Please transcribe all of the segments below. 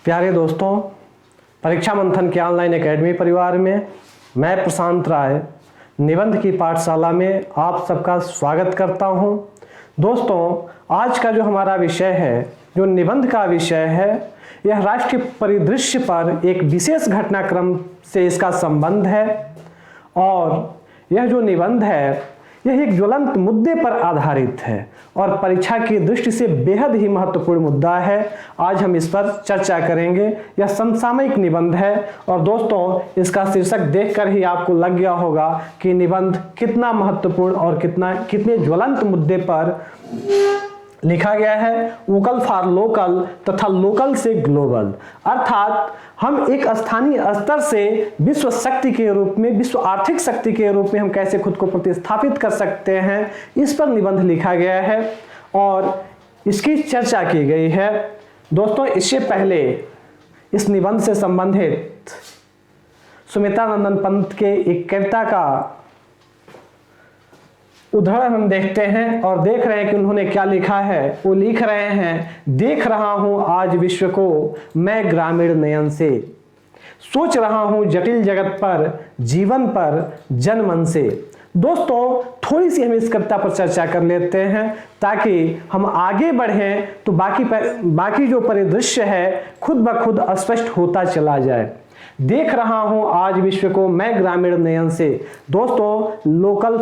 प्यारे दोस्तों, परीक्षा मंथन के ऑनलाइन एकेडमी परिवार में मैं प्रशांत राय निबंध की पाठशाला में आप सबका स्वागत करता हूं। दोस्तों, आज का जो हमारा विषय है, जो निबंध का विषय है, यह राष्ट्रीय परिदृश्य पर एक विशेष घटनाक्रम से इसका संबंध है और यह जो निबंध है यह एक ज्वलंत मुद्दे पर आधारित है और परीक्षा की दृष्टि से बेहद ही महत्वपूर्ण मुद्दा है। आज हम इस पर चर्चा करेंगे। यह समसामयिक निबंध है और दोस्तों, इसका शीर्षक देखकर ही आपको लग गया होगा कि निबंध कितना महत्वपूर्ण और कितने ज्वलंत मुद्दे पर लिखा गया है। वोकल फॉर लोकल तथा लोकल से ग्लोबल, अर्थात हम एक स्थानीय स्तर से विश्व शक्ति के रूप में, विश्व आर्थिक शक्ति के रूप में हम कैसे खुद को प्रतिस्थापित कर सकते हैं, इस पर निबंध लिखा गया है और इसकी चर्चा की गई है। दोस्तों, इससे पहले इस निबंध से संबंधित सुमित्रा नंदन पंत के एक कविता का उदाहरण हम देखते हैं और देख रहे हैं कि उन्होंने क्या लिखा है। वो लिख रहे हैं, देख रहा हूं आज विश्व को मैं ग्रामीण नयन से, सोच रहा हूं जटिल जगत पर, जीवन पर, जनमन से। दोस्तों, थोड़ी सी हम इस कविता पर चर्चा कर लेते हैं ताकि हम आगे बढ़ें तो बाकी जो परिदृश्य है खुद ब खुद स्पष्ट होता चला जाए। देख रहा हूं आज विश्व को मैं ग्रामीण नयन से। दोस्तों, वोकल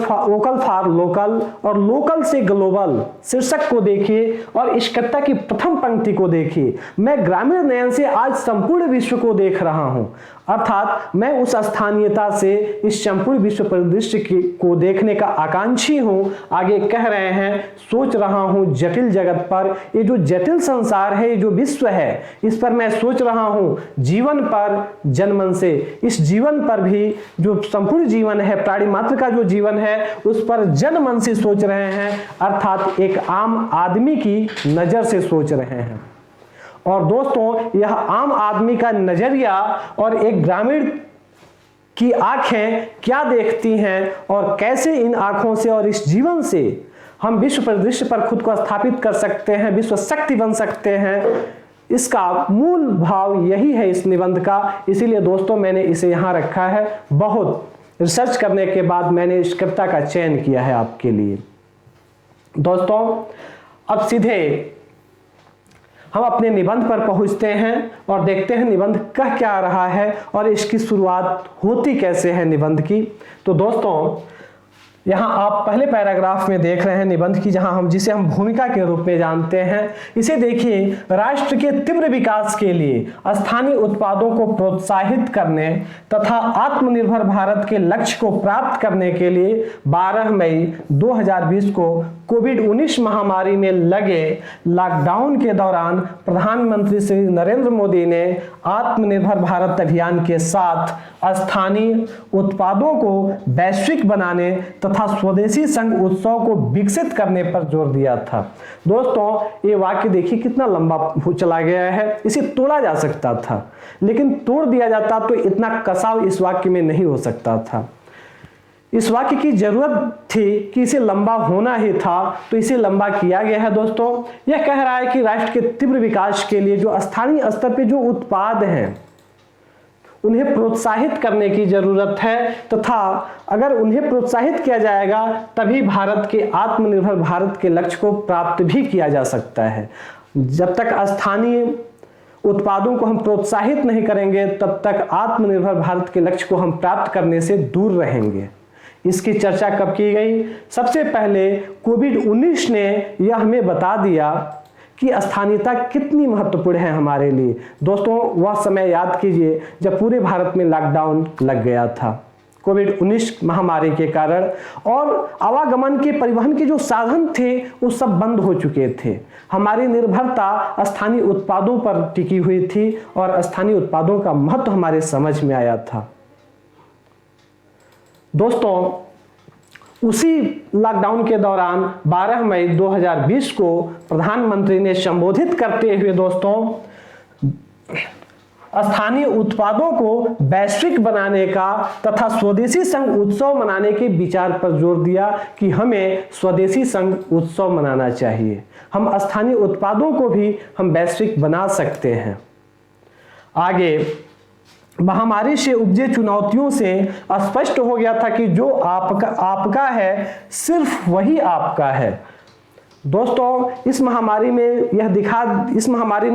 फॉर लोकल और लोकल से ग्लोबल शीर्षक को देखिए और इस कविता की प्रथम पंक्ति को देखिए। मैं ग्रामीण नयन से आज संपूर्ण विश्व को देख रहा हूं, अर्थात मैं उस स्थानीयता से इस संपूर्ण विश्व परिदृश्य को देखने का आकांक्षी हूं। आगे कह रहे हैं, सोच रहा हूं जटिल जगत पर, ये जो जटिल संसार है, ये जो विश्व है, इस पर मैं सोच रहा हूं, जीवन पर, जनमन से। इस जीवन पर भी, जो संपूर्ण जीवन है, प्राणी मात्र का जो जीवन है, उस पर जनमन से सोच रहे हैं, अर्थात एक आम आदमी की नजर से सोच रहे हैं। और दोस्तों, यह आम आदमी का नजरिया और एक ग्रामीण की आंखें क्या देखती हैं और कैसे इन आंखों से और इस जीवन से हम विश्व परिदृश्य पर खुद को स्थापित कर सकते हैं, विश्व शक्ति बन सकते हैं, इसका मूल भाव यही है इस निबंध का। इसीलिए दोस्तों, मैंने इसे यहाँ रखा है। बहुत रिसर्च करने के बाद मैंने इस कविता का चयन किया है आपके लिए। दोस्तों, अब सीधे हम अपने निबंध पर पहुंचते हैं और देखते हैं निबंध कह क्या रहा है और इसकी शुरुआत होती कैसे है निबंध की। तो दोस्तों, यहाँ आप पहले पैराग्राफ में देख रहे हैं निबंध की, जिसे हम भूमिका के रूप में जानते हैं। इसे देखिए, राष्ट्र के तीव्र विकास के लिए स्थानीय उत्पादों को प्रोत्साहित करने तथा आत्मनिर्भर भारत के लक्ष्य को प्राप्त करने के लिए 12 मई 2020 को कोविड-19 महामारी में लगे लॉकडाउन के दौरान प्रधानमंत्री श्री नरेंद्र मोदी ने आत्मनिर्भर भारत अभियान के साथ स्थानीय उत्पादों को वैश्विक बनाने तथा स्वदेशी संघ उत्सव को विकसित करने पर जोर दिया था। दोस्तों, ये वाक्य देखिए कितना लंबा चला गया है। इसे तोड़ा जा सकता था, लेकिन तोड़ दिया जाता तो इतना कसाव इस वाक्य में नहीं हो सकता था। इस वाक्य की जरूरत थी कि इसे लंबा होना ही था, तो इसे लंबा किया गया है। दोस्तों, यह कह रहा है कि राष्ट्र के तीव्र विकास के लिए जो स्थानीय स्तर पे जो उत्पाद हैं उन्हें प्रोत्साहित करने की जरूरत है तथा अगर उन्हें प्रोत्साहित किया जाएगा तभी भारत के आत्मनिर्भर भारत के लक्ष्य को प्राप्त भी किया जा सकता है। जब तक स्थानीय उत्पादों को हम प्रोत्साहित नहीं करेंगे तब तक आत्मनिर्भर भारत के लक्ष्य को हम प्राप्त करने से दूर रहेंगे। इसकी चर्चा कब की गई? सबसे पहले कोविड-19 ने यह हमें बता दिया कि स्थानीयता कितनी महत्वपूर्ण है हमारे लिए। दोस्तों, वह समय याद कीजिए जब पूरे भारत में लॉकडाउन लग गया था कोविड-19 महामारी के कारण, और आवागमन के, परिवहन के जो साधन थे वो सब बंद हो चुके थे। हमारी निर्भरता स्थानीय उत्पादों पर टिकी हुई थी और स्थानीय उत्पादों का महत्व हमारे समझ में आया था। दोस्तों, उसी लॉकडाउन के दौरान 12 मई 2020 को प्रधानमंत्री ने संबोधित करते हुए दोस्तों स्थानीय उत्पादों को वैश्विक बनाने का तथा स्वदेशी संघ उत्सव मनाने के विचार पर जोर दिया कि हमें स्वदेशी संघ उत्सव मनाना चाहिए। हम स्थानीय उत्पादों को भी हम वैश्विक बना सकते हैं। आगे महामारी से उपजे चुनौतियों से स्पष्ट हो गया था कि जो आपका है सिर्फ वही आपका है। दोस्तों इस महामारी ने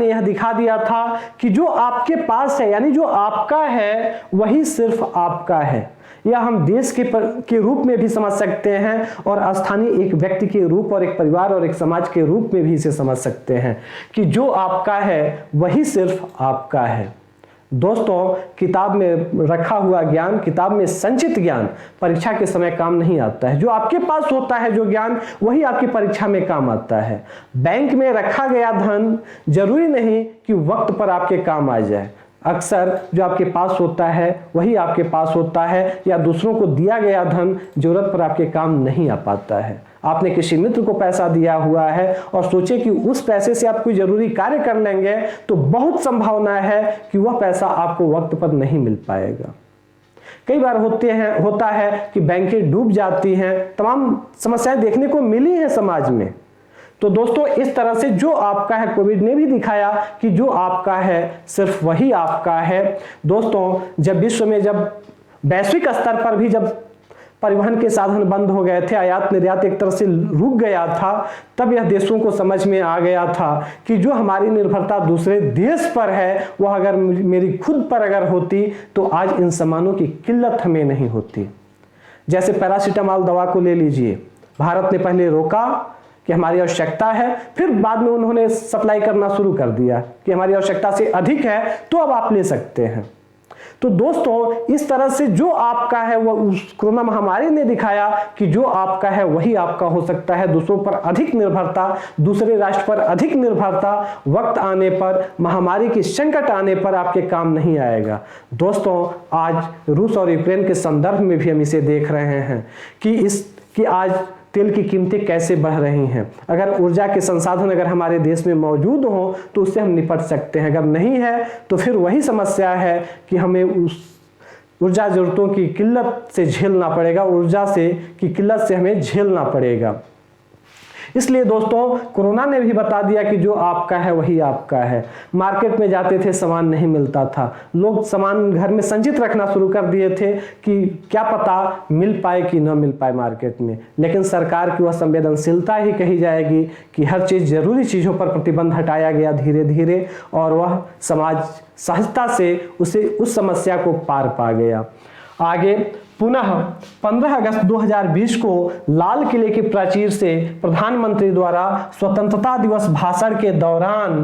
यह दिखा दिया था कि जो आपके पास है यानी जो आपका है वही सिर्फ आपका है। यह हम देश के रूप में भी समझ सकते हैं और स्थानीय एक व्यक्ति के रूप और एक परिवार और एक समाज के रूप में भी इसे समझ सकते हैं कि जो आपका है वही सिर्फ आपका है। दोस्तों किताब में रखा हुआ ज्ञान, किताब में संचित ज्ञान परीक्षा के समय काम नहीं आता है। जो आपके पास होता है जो ज्ञान वही आपकी परीक्षा में काम आता है। बैंक में रखा गया धन जरूरी नहीं कि वक्त पर आपके काम आ जाए। अक्सर जो आपके पास होता है वही आपके पास होता है, या दूसरों को दिया गया धन जरूरत पर आपके काम नहीं आ पाता है। आपने किसी मित्र को पैसा दिया हुआ है और सोचे कि उस पैसे से आप कोई जरूरी कार्य कर लेंगे तो बहुत संभावना है कि वह पैसा आपको वक्त पर नहीं मिल पाएगा। कई बार होता है कि बैंकें डूब जाती हैं, तमाम समस्याएं देखने को मिली हैं समाज में। तो दोस्तों इस तरह से जो आपका है, कोविड ने भी दिखाया कि जो आपका है सिर्फ वही आपका है। दोस्तों जब विश्व में वैश्विक स्तर पर भी जब परिवहन के साधन बंद हो गए थे, आयात निर्यात एक तरह से रुक गया था, तब यह देशों को समझ में आ गया था कि जो हमारी निर्भरता दूसरे देश पर है वह अगर मेरी खुद पर अगर होती तो आज इन सामानों की किल्लत हमें नहीं होती। जैसे पैरासीटामॉल दवा को ले लीजिए, भारत ने पहले रोका कि हमारी आवश्यकता है, फिर बाद में उन्होंने सप्लाई करना शुरू कर दिया कि हमारी आवश्यकता से अधिक है तो अब आप ले सकते हैं। तो दोस्तों इस तरह से जो आपका है वह उस कोरोना महामारी ने दिखाया कि जो आपका है वही आपका हो सकता है। दूसरों पर अधिक निर्भरता, दूसरे राष्ट्र पर अधिक निर्भरता वक्त आने पर, महामारी की संकट आने पर आपके काम नहीं आएगा। दोस्तों आज रूस और यूक्रेन के संदर्भ में भी हम इसे देख रहे हैं कि आज तेल की कीमतें कैसे बढ़ रही हैं। अगर ऊर्जा के संसाधन अगर हमारे देश में मौजूद हो तो उससे हम निपट सकते हैं, अगर नहीं है तो फिर वही समस्या है कि हमें उस ऊर्जा जरूरतों की किल्लत से झेलना पड़ेगा, ऊर्जा की किल्लत से हमें झेलना पड़ेगा। इसलिए दोस्तों कोरोना ने भी बता दिया कि जो आपका है वही आपका है। मार्केट में जाते थे सामान नहीं मिलता था, लोग सामान घर में संचित रखना शुरू कर दिए थे कि क्या पता मिल पाए कि न मिल पाए मार्केट में। लेकिन सरकार की वह संवेदनशीलता ही कही जाएगी कि हर चीज जरूरी चीजों पर प्रतिबंध हटाया गया धीरे धीरे, और वह समाज सहजता से उस समस्या को पार पा गया। आगे पुनः 15 अगस्त 2020 को लाल किले की प्राचीर से प्रधानमंत्री द्वारा स्वतंत्रता दिवस भाषण के दौरान,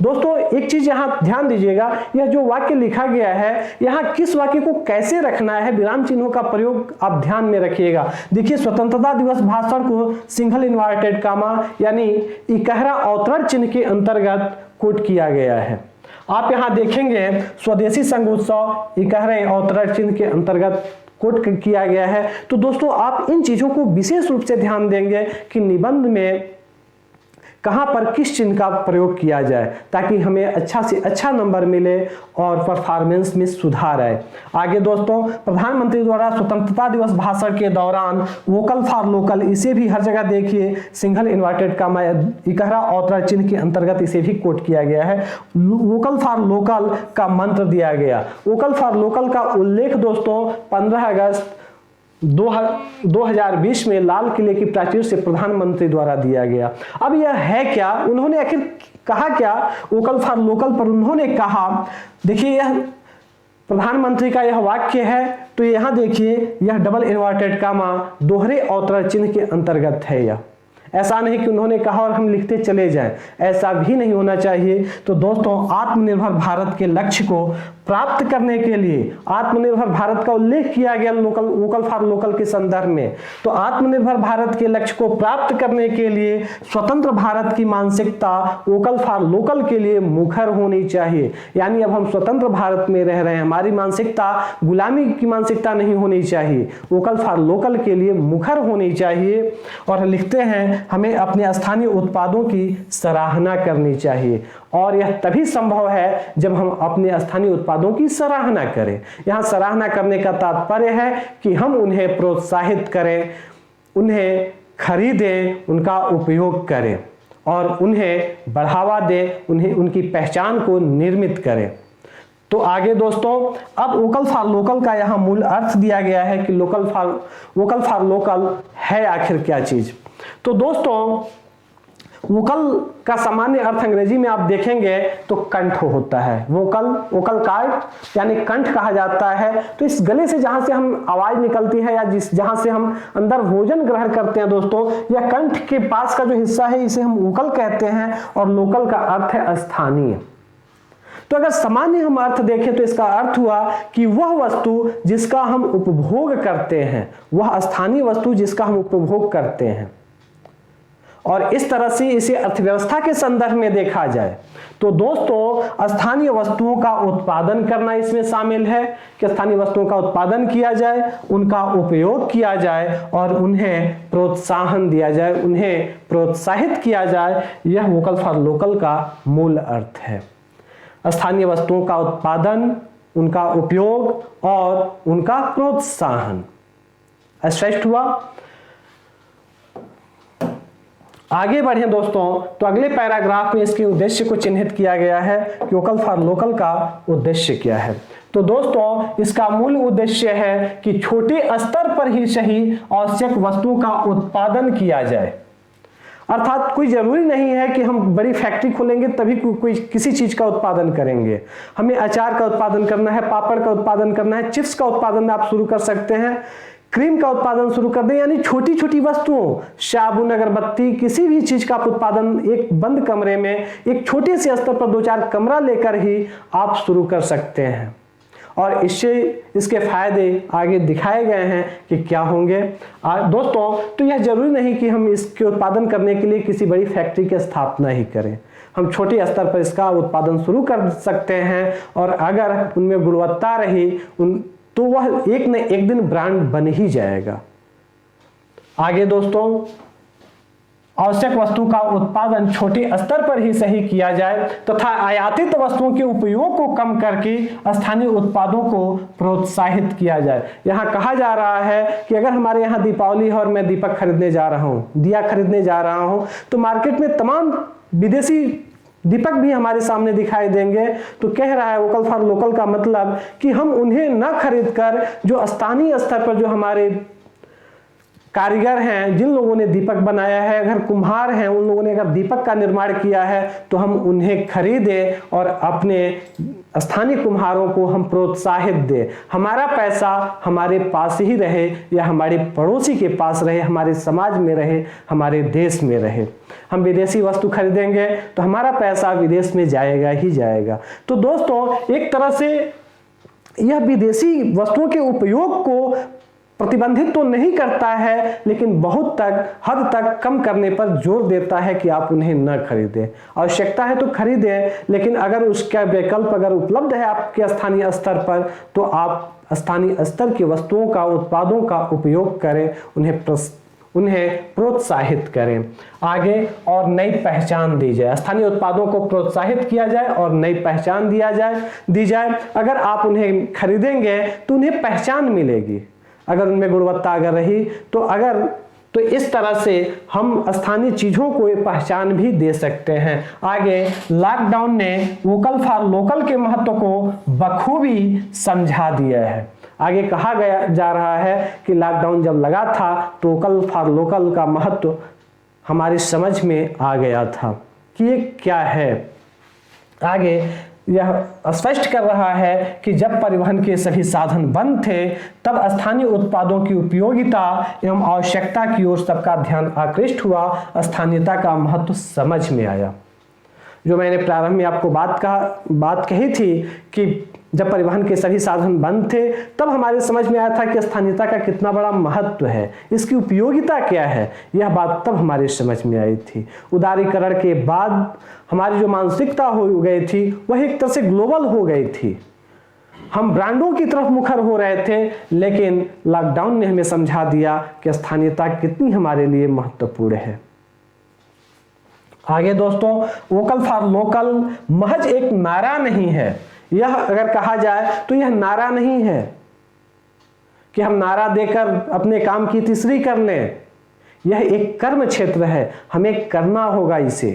दोस्तों एक चीज यहां ध्यान दीजिएगा, यह जो वाक्य लिखा गया है यहां किस वाक्य को कैसे रखना है, विराम चिन्हों का प्रयोग आप ध्यान में रखिएगा। देखिए स्वतंत्रता दिवस भाषण को सिंगल इन्वर्टेड कामा यानी इकहरा अवतरण चिन्ह के अंतर्गत कोट किया गया है। आप यहां देखेंगे स्वदेशी संगोत्सव इकहरे अवतरण चिन्ह के अंतर्गत कोट किया गया है। तो दोस्तों आप इन चीजों को विशेष रूप से ध्यान देंगे कि निबंध में कहां पर किस चिन्ह का प्रयोग किया जाए ताकि हमें अच्छा से अच्छा नंबर मिले और परफॉर्मेंस में सुधार आए। आगे दोस्तों प्रधानमंत्री द्वारा स्वतंत्रता दिवस भाषण के दौरान वोकल फॉर लोकल, इसे भी हर जगह देखिए सिंगल इन्वर्टेड कामा इकहरा अवतरण चिन्ह के अंतर्गत इसे भी कोट किया गया है। वोकल फॉर लोकल का मंत्र दिया गया। वोकल फॉर लोकल का उल्लेख दोस्तों 15 अगस्त 2020 में लाल किले की प्राचीर से प्रधानमंत्री द्वारा दिया गया। अब यह है क्या, उन्होंने आखिर कहा क्या वोकल फॉर लोकल पर? उन्होंने कहा, देखिए यह प्रधानमंत्री का यह वाक्य है तो यहां देखिए यह डबल इन्वर्टेड कामा दोहरे अवतरण चिन्ह के अंतर्गत है। यह ऐसा नहीं कि उन्होंने कहा और हम लिखते चले जाएं, ऐसा भी नहीं होना चाहिए। तो दोस्तों आत्मनिर्भर भारत के लक्ष्य को प्राप्त करने के लिए आत्मनिर्भर भारत का उल्लेख किया गया वोकल फॉर लोकल के संदर्भ में। तो आत्मनिर्भर भारत के लक्ष्य को प्राप्त करने के लिए स्वतंत्र भारत की मानसिकता वोकल फॉर लोकल के लिए मुखर होनी चाहिए। यानी अब हम स्वतंत्र भारत में रह रहे हैं, हमारी मानसिकता गुलामी की मानसिकता नहीं होनी चाहिए, वोकल फॉर लोकल के लिए मुखर होनी चाहिए। और लिखते हैं हमें अपने स्थानीय उत्पादों की सराहना करनी चाहिए, और यह तभी संभव है जब हम अपने स्थानीय उत्पादों की सराहना करें। यहां सराहना करने का तात्पर्य है कि हम उन्हें प्रोत्साहित करें, उन्हें खरीदें, उनका उपयोग करें और उन्हें बढ़ावा दें, उन्हें उनकी पहचान को निर्मित करें। तो आगे दोस्तों, अब वोकल फॉर लोकल का यहाँ मूल अर्थ दिया गया है कि वोकल फॉर लोकल है आखिर क्या चीज। तो दोस्तों, वोकल का सामान्य अर्थ अंग्रेजी में आप देखेंगे तो कंठ होता है। वोकल कार्ड यानी कंठ कहा जाता है। तो इस गले से जहां से हम आवाज निकलती है या जहां से हम अंदर भोजन ग्रहण करते हैं दोस्तों, या कंठ के पास का जो हिस्सा है इसे हम वोकल कहते हैं, और लोकल का अर्थ है स्थानीय। तो अगर सामान्य हम अर्थ देखें तो इसका अर्थ हुआ कि वह वस्तु जिसका हम उपभोग करते हैं, वह स्थानीय वस्तु जिसका हम उपभोग करते हैं। और इस तरह से इसे अर्थव्यवस्था के संदर्भ में देखा जाए तो दोस्तों, स्थानीय वस्तुओं का उत्पादन करना इसमें शामिल है कि स्थानीय वस्तुओं का उत्पादन किया जाए, उनका उपयोग किया जाए और उन्हें प्रोत्साहन दिया जाए, उन्हें प्रोत्साहित किया जाए। यह वोकल फॉर लोकल का मूल अर्थ है। स्थानीय वस्तुओं का उत्पादन, उनका उपयोग और उनका प्रोत्साहन। स्पष्ट हुआ? आगे बढ़े दोस्तों, तो अगले पैराग्राफ में इसके उद्देश्य को चिन्हित किया गया है कि वोकल फॉर लोकल का उद्देश्य क्या है। तो दोस्तों, इसका मूल उद्देश्य है कि छोटे स्तर पर ही सही आवश्यक वस्तुओं का उत्पादन किया जाए। अर्थात कोई जरूरी नहीं है कि हम बड़ी फैक्ट्री खोलेंगे तभी कोई किसी चीज का उत्पादन करेंगे। हमें अचार का उत्पादन करना है, पापड़ का उत्पादन करना है, चिप्स का उत्पादन आप शुरू कर सकते हैं, क्रीम का उत्पादन शुरू कर दें। यानी छोटी छोटी वस्तुओं, साबुन, अगरबत्ती, किसी भी चीज का उत्पादन एक बंद कमरे में, एक छोटे से स्तर पर 2-4 कमरा लेकर ही आप शुरू कर सकते हैं। और इसके फायदे आगे दिखाए गए हैं कि क्या होंगे। दोस्तों, तो यह जरूरी नहीं कि हम इसके उत्पादन करने के लिए किसी बड़ी फैक्ट्री की स्थापना ही करें। हम छोटे स्तर पर इसका उत्पादन शुरू कर सकते हैं, और अगर उनमें गुणवत्ता रही तो वह एक न एक दिन ब्रांड बन ही जाएगा। आगे दोस्तों, आवश्यक वस्तु का उत्पादन छोटे स्तर पर ही सही किया जाए तथा आयातित वस्तुओं के उपयोग को कम करके स्थानीय उत्पादों को प्रोत्साहित किया जाए। यहाँ कहा जा रहा है कि अगर हमारे यहाँ दीपावली है और मैं दीपक खरीदने जा रहा हूँ, दिया खरीदने जा रहा हूँ, तो मार्केट में तमाम विदेशी दीपक भी हमारे सामने दिखाई देंगे। तो कह रहा है वोकल फॉर लोकल का मतलब कि हम उन्हें न खरीद कर जो स्थानीय स्तर पर जो हमारे कारीगर हैं, जिन लोगों ने दीपक बनाया है, अगर कुम्हार हैं, उन लोगों ने अगर दीपक का निर्माण किया है, तो हम उन्हें खरीदें और अपने स्थानीय कुम्हारों को हम प्रोत्साहित दें। हमारा पैसा हमारे पास ही रहे या हमारे पड़ोसी के पास रहे, हमारे समाज में रहे, हमारे देश में रहे। हम विदेशी वस्तु खरीदेंगे तो हमारा पैसा विदेश में जाएगा ही जाएगा। तो दोस्तों, एक तरह से यह विदेशी वस्तुओं के उपयोग को प्रतिबंधित तो नहीं करता है, लेकिन बहुत हद तक कम करने पर जोर देता है कि आप उन्हें न खरीदें। आवश्यकता है तो खरीदें, लेकिन अगर उसका विकल्प अगर उपलब्ध है आपके स्थानीय स्तर पर, तो आप स्थानीय स्तर की वस्तुओं का, उत्पादों का उपयोग करें, उन्हें प्रोत्साहित करें। आगे और नई पहचान दी जाए, स्थानीय उत्पादों को प्रोत्साहित किया जाए और नई पहचान दी जाए। अगर आप उन्हें खरीदेंगे तो उन्हें पहचान मिलेगी, अगर उनमें गुणवत्ता अगर रही तो इस तरह से हम स्थानीय चीजों को पहचान भी दे सकते हैं। आगे लॉकडाउन ने वोकल फॉर लोकल के महत्व को बखूबी समझा दिया है। आगे कहा जा रहा है कि लॉकडाउन जब लगा था तो वोकल फॉर लोकल का महत्व हमारी समझ में आ गया था कि ये क्या है। आगे यह स्पष्ट कर रहा है कि जब परिवहन के सभी साधन बंद थे, तब स्थानीय उत्पादों की उपयोगिता एवं आवश्यकता की ओर सबका ध्यान आकृष्ट हुआ, स्थानीयता का महत्व समझ में आया। जो मैंने प्रारंभ में आपको बात कही थी कि जब परिवहन के सभी साधन बंद थे, तब हमारे समझ में आया था कि स्थानीयता का कितना बड़ा महत्व है, इसकी उपयोगिता क्या है। यह बात तब हमारे समझ में आई थी। उदारीकरण के बाद हमारी जो मानसिकता हो गई थी वह एक तरह से ग्लोबल हो गई थी। हम ब्रांडों की तरफ मुखर हो रहे थे, लेकिन लॉकडाउन ने हमें समझा दिया कि स्थानीयता कितनी हमारे लिए महत्वपूर्ण है। आगे दोस्तों, वोकल फॉर लोकल महज एक नारा नहीं है। यह अगर कहा जाए तो यह नारा नहीं है कि हम नारा देकर अपने काम की तीसरी कर लें। यह एक कर्म क्षेत्र है, हमें करना होगा इसे।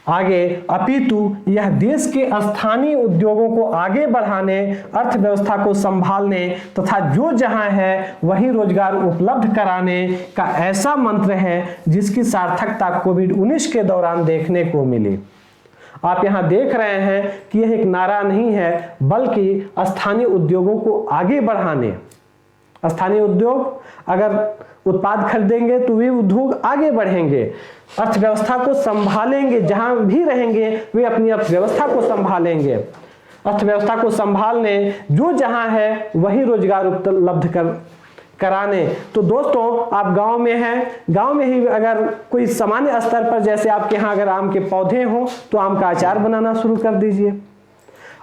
आगे अपितु यह देश के स्थानीय उद्योगों को आगे बढ़ाने, अर्थव्यवस्था को संभालने तथा जो जहां है वहीं रोजगार उपलब्ध कराने का ऐसा मंत्र है जिसकी सार्थकता कोविड-19 के दौरान देखने को मिली। आप यहां देख रहे हैं कि यह एक नारा नहीं है बल्कि स्थानीय उद्योगों को आगे बढ़ाने। स्थानीय उद्योग अगर उत्पाद खरीदेंगे तो वे उद्योग आगे बढ़ेंगे, अर्थव्यवस्था को संभालेंगे, जहां भी रहेंगे वे अपनी अर्थव्यवस्था को संभालेंगे। अर्थव्यवस्था को संभालने जो जहां है वही रोजगार उपलब्ध कराने। तो दोस्तों आप गांव में हैं, गांव में ही अगर कोई सामान्य स्तर पर जैसे आपके यहाँ अगर आम के पौधे हों तो आम का अचार बनाना शुरू कर दीजिए।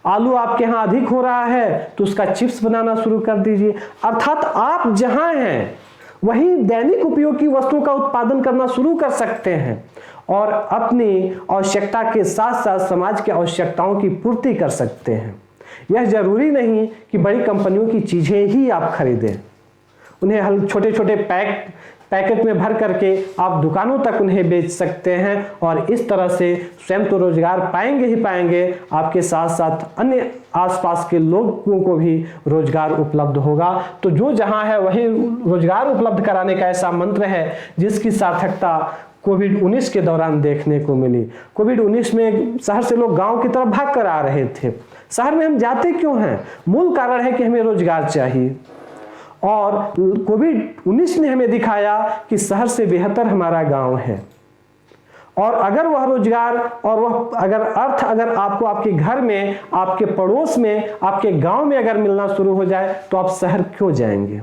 आलू आपके यहाँ अधिक हो रहा है तो उसका चिप्स बनाना शुरू कर दीजिए। अर्थात आप जहां हैं वही दैनिक उपयोग की वस्तुओं का उत्पादन करना शुरू कर सकते हैं और अपनी आवश्यकता के साथ साथ समाज की आवश्यकताओं की पूर्ति कर सकते हैं। यह जरूरी नहीं कि बड़ी कंपनियों की चीजें ही आप खरीदें, उन्हें छोटे छोटे पैकेट में भर करके आप दुकानों तक उन्हें बेच सकते हैं और इस तरह से स्वयं तो रोजगार पाएंगे ही पाएंगे, आपके साथ साथ अन्य आसपास के लोगों को भी रोजगार उपलब्ध होगा। तो जो जहां है वही रोजगार उपलब्ध कराने का ऐसा मंत्र है जिसकी सार्थकता कोविड-19 के दौरान देखने को मिली। कोविड-19 में शहर से लोग गांव की तरफ भाग कर आ रहे थे। शहर में हम जाते क्यों हैं? मूल कारण है कि हमें रोजगार चाहिए और कोविड-19 ने हमें दिखाया कि शहर से बेहतर हमारा गांव है। और अगर वह रोजगार और वह अर्थ अगर आपको आपके घर में, आपके पड़ोस में, आपके गांव में अगर मिलना शुरू हो जाए तो आप शहर क्यों जाएंगे?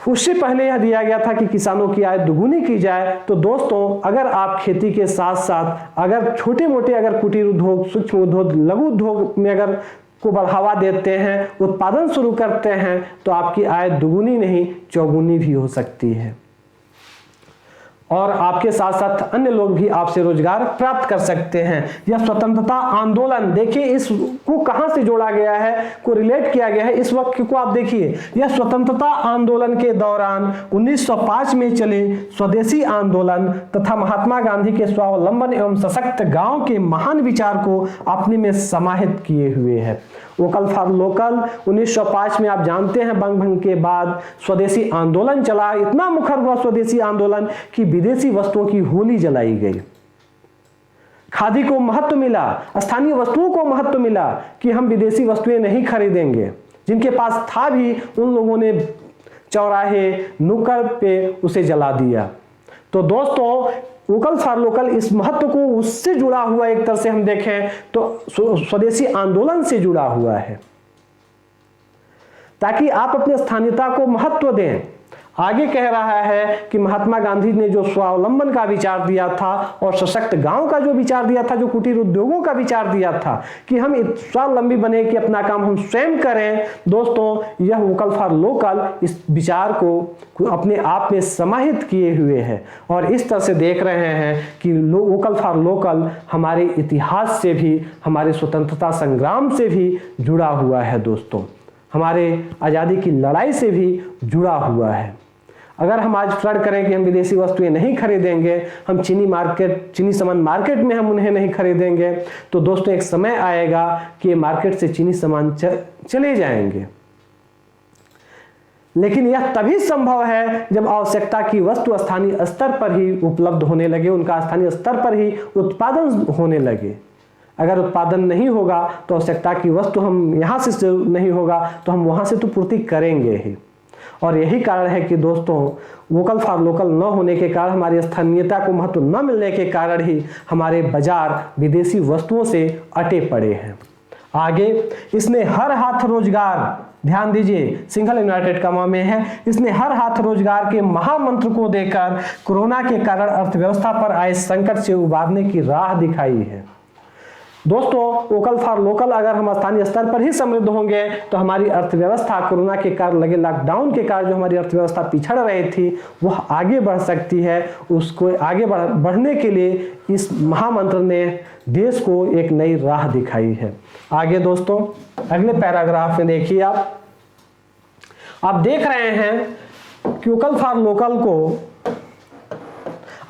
उससे पहले यह दिया गया था कि किसानों की आय दुगुनी की जाए। तो दोस्तों अगर आप खेती के साथ साथ अगर छोटे मोटे अगर कुटीर उद्योग, सूक्ष्म उद्योग, लघु उद्योग में अगर को बढ़ावा देते हैं, उत्पादन शुरू करते हैं तो आपकी आय दुगुनी नहीं चौगुनी भी हो सकती है और आपके साथ साथ अन्य लोग भी आपसे रोजगार प्राप्त कर सकते हैं। यह स्वतंत्रता आंदोलन देखिए इसको कहां से जोड़ा गया है, को रिलेट किया गया है। इस वक्त को आप देखिए, यह स्वतंत्रता आंदोलन के दौरान 1905 में चले स्वदेशी आंदोलन तथा महात्मा गांधी के स्वावलंबन एवं सशक्त गांव के महान विचार को अपने में समाहित किए हुए है। वोकल फॉर लोकल 1905 में आप जानते हैं बंग भंग के बाद स्वदेशी आंदोलन चला। इतना मुखर हुआ स्वदेशी आंदोलन कि विदेशी वस्तुओं की होली जलाई गई। खादी को महत्व मिला, स्थानीय वस्तुओं को महत्व मिला कि हम विदेशी वस्तुएं नहीं खरीदेंगे। जिनके पास था भी उन लोगों ने चौराहे नुक्कड़ पे उसे जला दिया। तो दोस्तों वोकल फॉर लोकल इस महत्व को उससे जुड़ा हुआ, एक तरह से हम देखें तो स्वदेशी आंदोलन से जुड़ा हुआ है ताकि आप अपनी स्थानीयता को महत्व दें। आगे कह रहा है कि महात्मा गांधी ने जो स्वावलंबन का विचार दिया था और सशक्त गांव का जो विचार दिया था, जो कुटीर उद्योगों का विचार दिया था कि हम स्वावलंबी बने कि अपना काम हम स्वयं करें। दोस्तों यह वोकल फॉर लोकल इस विचार को अपने आप में समाहित किए हुए है और इस तरह से देख रहे हैं कि वोकल फॉर लोकल हमारे इतिहास से भी, हमारे स्वतंत्रता संग्राम से भी जुड़ा हुआ है। दोस्तों हमारे आज़ादी की लड़ाई से भी जुड़ा हुआ है। अगर हम आज फ्लड करें कि हम विदेशी वस्तुएं नहीं खरीदेंगे, हम चीनी सामान मार्केट में हम उन्हें नहीं खरीदेंगे, तो दोस्तों एक समय आएगा कि मार्केट से चीनी सामान चले जाएंगे। लेकिन यह तभी संभव है जब आवश्यकता की वस्तु स्थानीय स्तर पर ही उपलब्ध होने लगे, उनका स्थानीय स्तर पर ही उत्पादन होने लगे। अगर उत्पादन नहीं होगा तो आवश्यकता की वस्तु हम यहाँ से नहीं होगा तो हम वहाँ से तो पूर्ति करेंगे ही। और यही कारण है कि दोस्तों वोकल फॉर लोकल न होने के कारण, हमारी स्थानीयता को महत्व न मिलने के कारण ही हमारे बाजार विदेशी वस्तुओं से अटे पड़े हैं। आगे इसने हर हाथ रोजगार, ध्यान दीजिए सिंगल इन्वर्टेड कॉमा में है, इसने हर हाथ रोजगार के महामंत्र को देकर कोरोना के कारण अर्थव्यवस्था पर आए संकट से उबारने की राह दिखाई है। दोस्तों वोकल फॉर लोकल अगर हम स्थानीय स्तर पर ही समृद्ध होंगे तो हमारी अर्थव्यवस्था कोरोना के कारण लगे लॉकडाउन के कारण जो हमारी अर्थव्यवस्था पिछड़ रही थी वह आगे बढ़ सकती है। उसको आगे बढ़ने के लिए इस महामंत्र ने देश को एक नई राह दिखाई है। आगे दोस्तों अगले पैराग्राफ में देखिए, आप देख रहे हैं कि वोकल फॉर लोकल को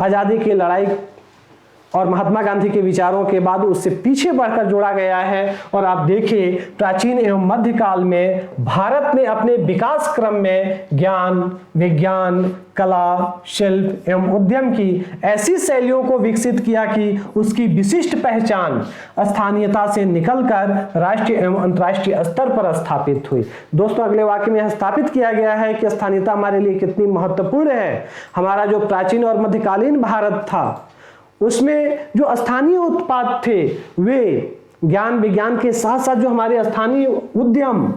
आज़ादी की लड़ाई और महात्मा गांधी के विचारों के बाद उससे पीछे बढ़कर जोड़ा गया है। और आप देखिए प्राचीन एवं मध्यकाल में भारत ने अपने विकास क्रम में ज्ञान, विज्ञान, कला, शिल्प एवं उद्यम की ऐसी शैलियों को विकसित किया कि उसकी विशिष्ट पहचान स्थानीयता से निकलकर राष्ट्रीय एवं अंतर्राष्ट्रीय स्तर पर स्थापित हुई। दोस्तों अगले वाक्य में स्थापित किया गया है कि स्थानीयता हमारे लिए कितनी महत्वपूर्ण है। हमारा जो प्राचीन और मध्यकालीन भारत था उसमें जो स्थानीय उत्पाद थे वे ज्ञान विज्ञान के साथ साथ जो हमारे स्थानीय उद्यम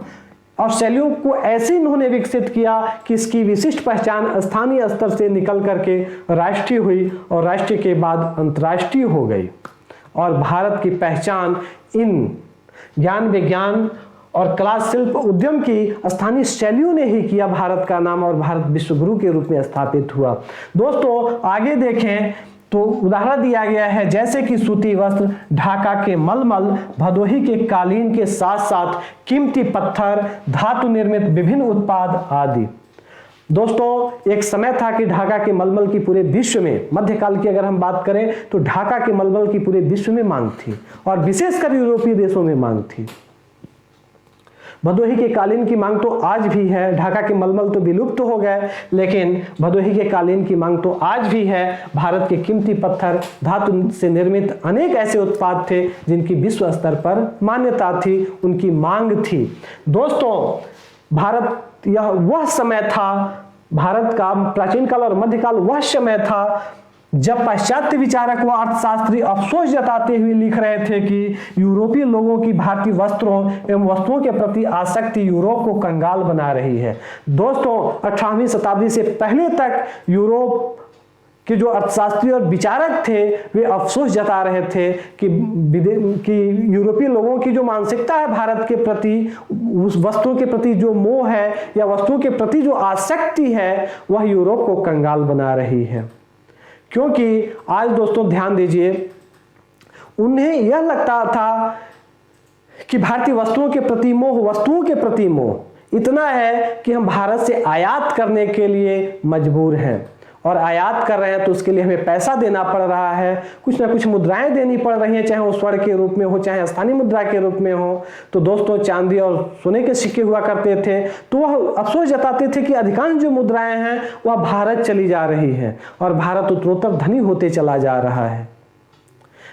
और शैलियों को ऐसे इन्होंने विकसित किया कि इसकी विशिष्ट पहचान स्थानीय स्तर से निकल करके राष्ट्रीय हुई और राष्ट्रीय के बाद अंतर्राष्ट्रीय हो गई। और भारत की पहचान इन ज्ञान विज्ञान और कला शिल्प उद्यम की स्थानीय शैलियों ने ही किया भारत का नाम और भारत विश्व गुरु के रूप में स्थापित हुआ। दोस्तों आगे देखें तो उदाहरण दिया गया है जैसे कि सूती वस्त्र, ढाका के मलमल, भदोही के कालीन के साथ साथ कीमती पत्थर, धातु निर्मित विभिन्न उत्पाद आदि। दोस्तों एक समय था कि ढाका के मलमल की पूरे विश्व में, मध्यकाल की अगर हम बात करें तो ढाका के मलमल की पूरे विश्व में मांग थी और विशेषकर यूरोपीय देशों में मांग थी। भदोही के कालीन की मांग तो आज भी है। ढाका के मलमल तो विलुप्त हो गए लेकिन भदोही के कालीन की मांग तो आज भी है। भारत के कीमती पत्थर, धातु से निर्मित अनेक ऐसे उत्पाद थे जिनकी विश्व स्तर पर मान्यता थी, उनकी मांग थी। दोस्तों भारत यह वह समय था, भारत का प्राचीन काल और मध्यकाल वह समय था जब पाश्चात्य विचारक व अर्थशास्त्री अफसोस जताते हुए लिख रहे थे कि यूरोपीय लोगों की भारतीय वस्त्रों एवं वस्तुओं के प्रति आसक्ति यूरोप को कंगाल बना रही है। दोस्तों 18वीं शताब्दी से पहले तक यूरोप के जो अर्थशास्त्री और विचारक थे वे अफसोस जता रहे थे कि यूरोपीय लोगों की जो मानसिकता है भारत के प्रति, उस वस्तुओं के प्रति जो मोह है या वस्तुओं के प्रति जो आसक्ति है वह यूरोप को कंगाल बना रही है। क्योंकि आज दोस्तों ध्यान दीजिए, उन्हें यह लगता था कि भारतीय वस्तुओं के प्रति मोह, वस्तुओं के प्रति मोह इतना है कि हम भारत से आयात करने के लिए मजबूर हैं और आयात कर रहे हैं तो उसके लिए हमें पैसा देना पड़ रहा है, कुछ ना कुछ मुद्राएं देनी पड़ रही हैं, चाहे वो स्वर्ण के रूप में हो चाहे स्थानीय मुद्रा के रूप में हो। तो दोस्तों चांदी और सोने के सिक्के हुआ करते थे तो वह अफसोस जताते थे कि अधिकांश जो मुद्राएं हैं वह भारत चली जा रही है और भारत उत्तरोत्तर धनी होते चला जा रहा है।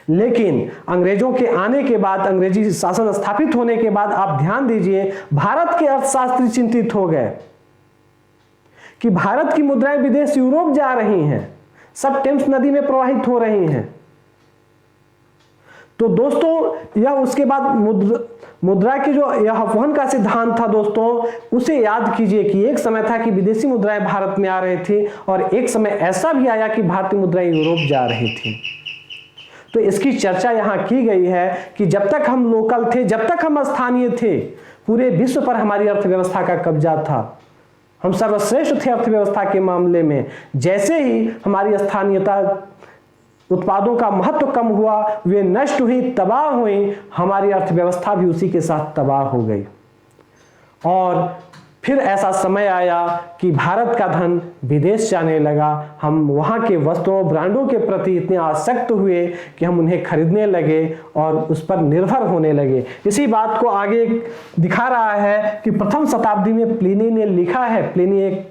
लेकिन अंग्रेजों के आने के बाद, अंग्रेजी शासन स्थापित होने के बाद आप ध्यान दीजिए भारत के अर्थशास्त्री चिंतित हो गए कि भारत की मुद्राएं विदेश यूरोप जा रही हैं, सब टेम्स नदी में प्रवाहित हो रही हैं। तो दोस्तों यह उसके बाद मुद्रा की जो यह अपहरण का सिद्धांत था दोस्तों, उसे याद कीजिए कि एक समय था कि विदेशी मुद्राएं भारत में आ रही थी और एक समय ऐसा भी आया कि भारतीय मुद्राएं यूरोप जा रही थी। तो इसकी चर्चा यहां की गई है कि जब तक हम लोकल थे, जब तक हम स्थानीय थे, पूरे विश्व पर हमारी अर्थव्यवस्था का कब्जा था, हम सर्वश्रेष्ठ थे अर्थव्यवस्था के मामले में। जैसे ही हमारी स्थानीयता, उत्पादों का महत्व कम हुआ, वे नष्ट हुई, तबाह हुई, हमारी अर्थव्यवस्था भी उसी के साथ तबाह हो गई। और फिर ऐसा समय आया कि भारत का धन विदेश जाने लगा, हम वहाँ के वस्तुओं, ब्रांडों के प्रति इतने आसक्त हुए कि हम उन्हें खरीदने लगे और उस पर निर्भर होने लगे। इसी बात को आगे दिखा रहा है कि प्रथम शताब्दी में प्लिनी ने लिखा है, प्लिनी एक